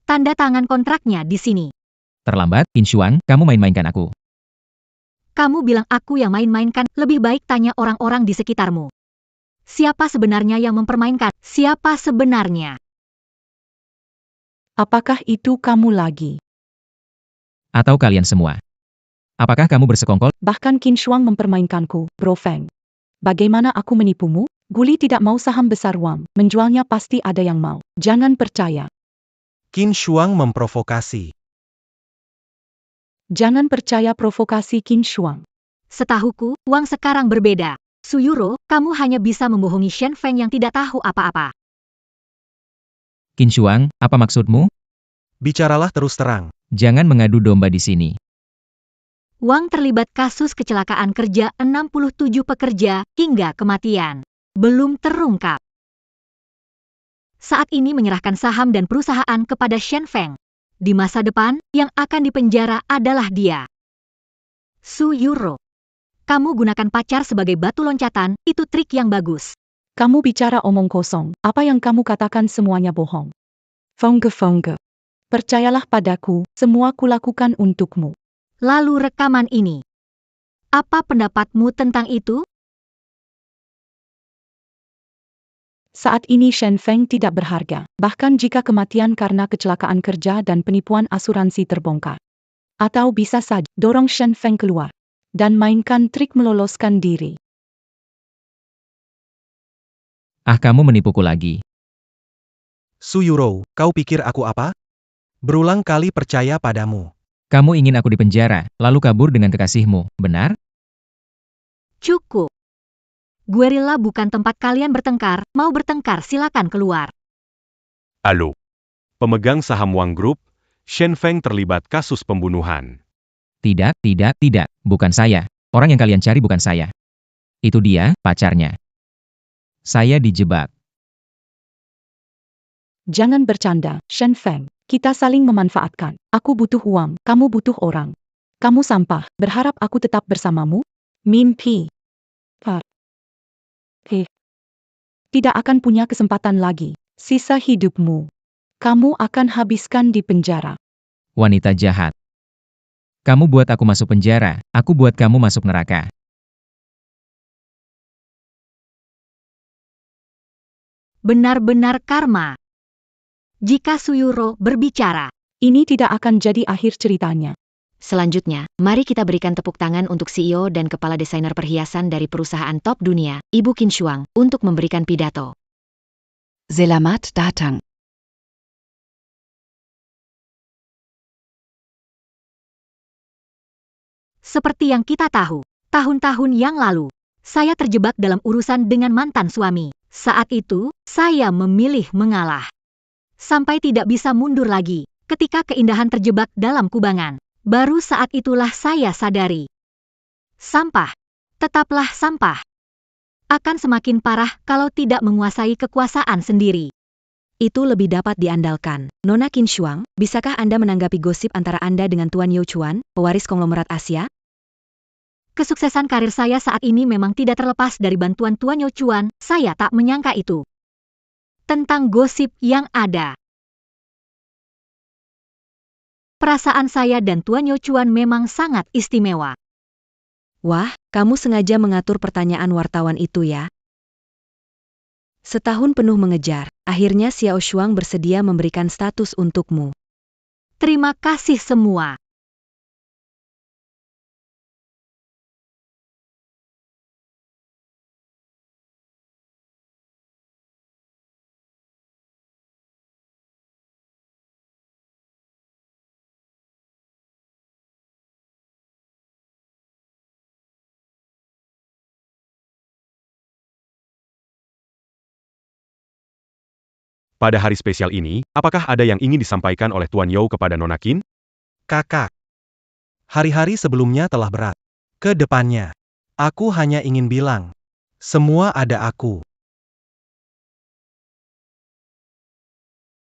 Tanda tangan kontraknya di sini. Terlambat, Qin Shuang, kamu main-mainkan aku. Kamu bilang aku yang main-mainkan, lebih baik tanya orang-orang di sekitarmu. Siapa sebenarnya yang mempermainkan? Siapa sebenarnya? Apakah itu kamu lagi? Atau kalian semua? Apakah kamu bersekongkol? Bahkan Qin Shuang mempermainkanku, Bro Feng. Bagaimana aku menipumu? Guli tidak mau saham besar Wang. Menjualnya pasti ada yang mau. Jangan percaya. Qin Shuang memprovokasi. Jangan percaya provokasi Qin Shuang. Setahuku, Wang sekarang berbeda. Su Yuro, kamu hanya bisa membohongi Shen Feng yang tidak tahu apa-apa. Qin Shuang, apa maksudmu? Bicaralah terus terang. Jangan mengadu domba di sini. Wang terlibat kasus kecelakaan kerja 67 pekerja hingga kematian. Belum terungkap. Saat ini menyerahkan saham dan perusahaan kepada Shen Feng. Di masa depan, yang akan dipenjara adalah dia. Su Yuro. Kamu gunakan pacar sebagai batu loncatan, itu trik yang bagus. Kamu bicara omong kosong. Apa yang kamu katakan semuanya bohong. Fongge. Percayalah padaku, semua kulakukan untukmu. Lalu rekaman ini. Apa pendapatmu tentang itu? Saat ini Shen Feng tidak berharga, bahkan jika kematian karena kecelakaan kerja dan penipuan asuransi terbongkar. Atau bisa saja dorong Shen Feng keluar dan mainkan trik meloloskan diri. Ah, kamu menipuku lagi. Su Yuro, kau pikir aku apa? Berulang kali percaya padamu. Kamu ingin aku dipenjara, lalu kabur dengan kekasihmu, benar? Cukup. Guerrilla bukan tempat kalian bertengkar, mau bertengkar silakan keluar. Halo. Pemegang saham Wang Group, Shen Feng terlibat kasus pembunuhan. Tidak, bukan saya. Orang yang kalian cari bukan saya. Itu dia, pacarnya. Saya dijebak. Jangan bercanda, Shen Feng. Kita saling memanfaatkan. Aku butuh uang, kamu butuh orang. Kamu sampah, berharap aku tetap bersamamu? Mimpi. Tidak akan punya kesempatan lagi. Sisa hidupmu. Kamu akan habiskan di penjara. Wanita jahat. Kamu buat aku masuk penjara, aku buat kamu masuk neraka. Benar-benar karma. Jika Suyuro berbicara, ini tidak akan jadi akhir ceritanya. Selanjutnya, mari kita berikan tepuk tangan untuk CEO dan kepala desainer perhiasan dari perusahaan top dunia, Ibu Qin Shuang, untuk memberikan pidato. Selamat datang. seperti yang kita tahu, tahun-tahun yang lalu, saya terjebak dalam urusan dengan mantan suami. Saat itu, saya memilih mengalah. Sampai tidak bisa mundur lagi, ketika keindahan terjebak dalam kubangan. Baru saat itulah saya sadari. Sampah, tetaplah sampah. Akan semakin parah kalau tidak menguasai kekuasaan sendiri. Itu lebih dapat diandalkan. Nona Qin Shuang, bisakah Anda menanggapi gosip antara Anda dengan Tuan Yao Chuan, pewaris konglomerat Asia? Kesuksesan karir saya saat ini memang tidak terlepas dari bantuan Tuan Yao Chuan. Saya tak menyangka itu. Tentang gosip yang ada. Perasaan saya dan Tuan Yao Chuan memang sangat istimewa. Wah, kamu sengaja mengatur pertanyaan wartawan itu ya? Setahun penuh mengejar, akhirnya Xiao Shuang bersedia memberikan status untukmu. Terima kasih semua. Pada hari spesial ini, apakah ada yang ingin disampaikan oleh Tuan Yao kepada Nona Qin? Kakak, hari-hari sebelumnya telah berat. Ke depannya, aku hanya ingin bilang, semua ada aku.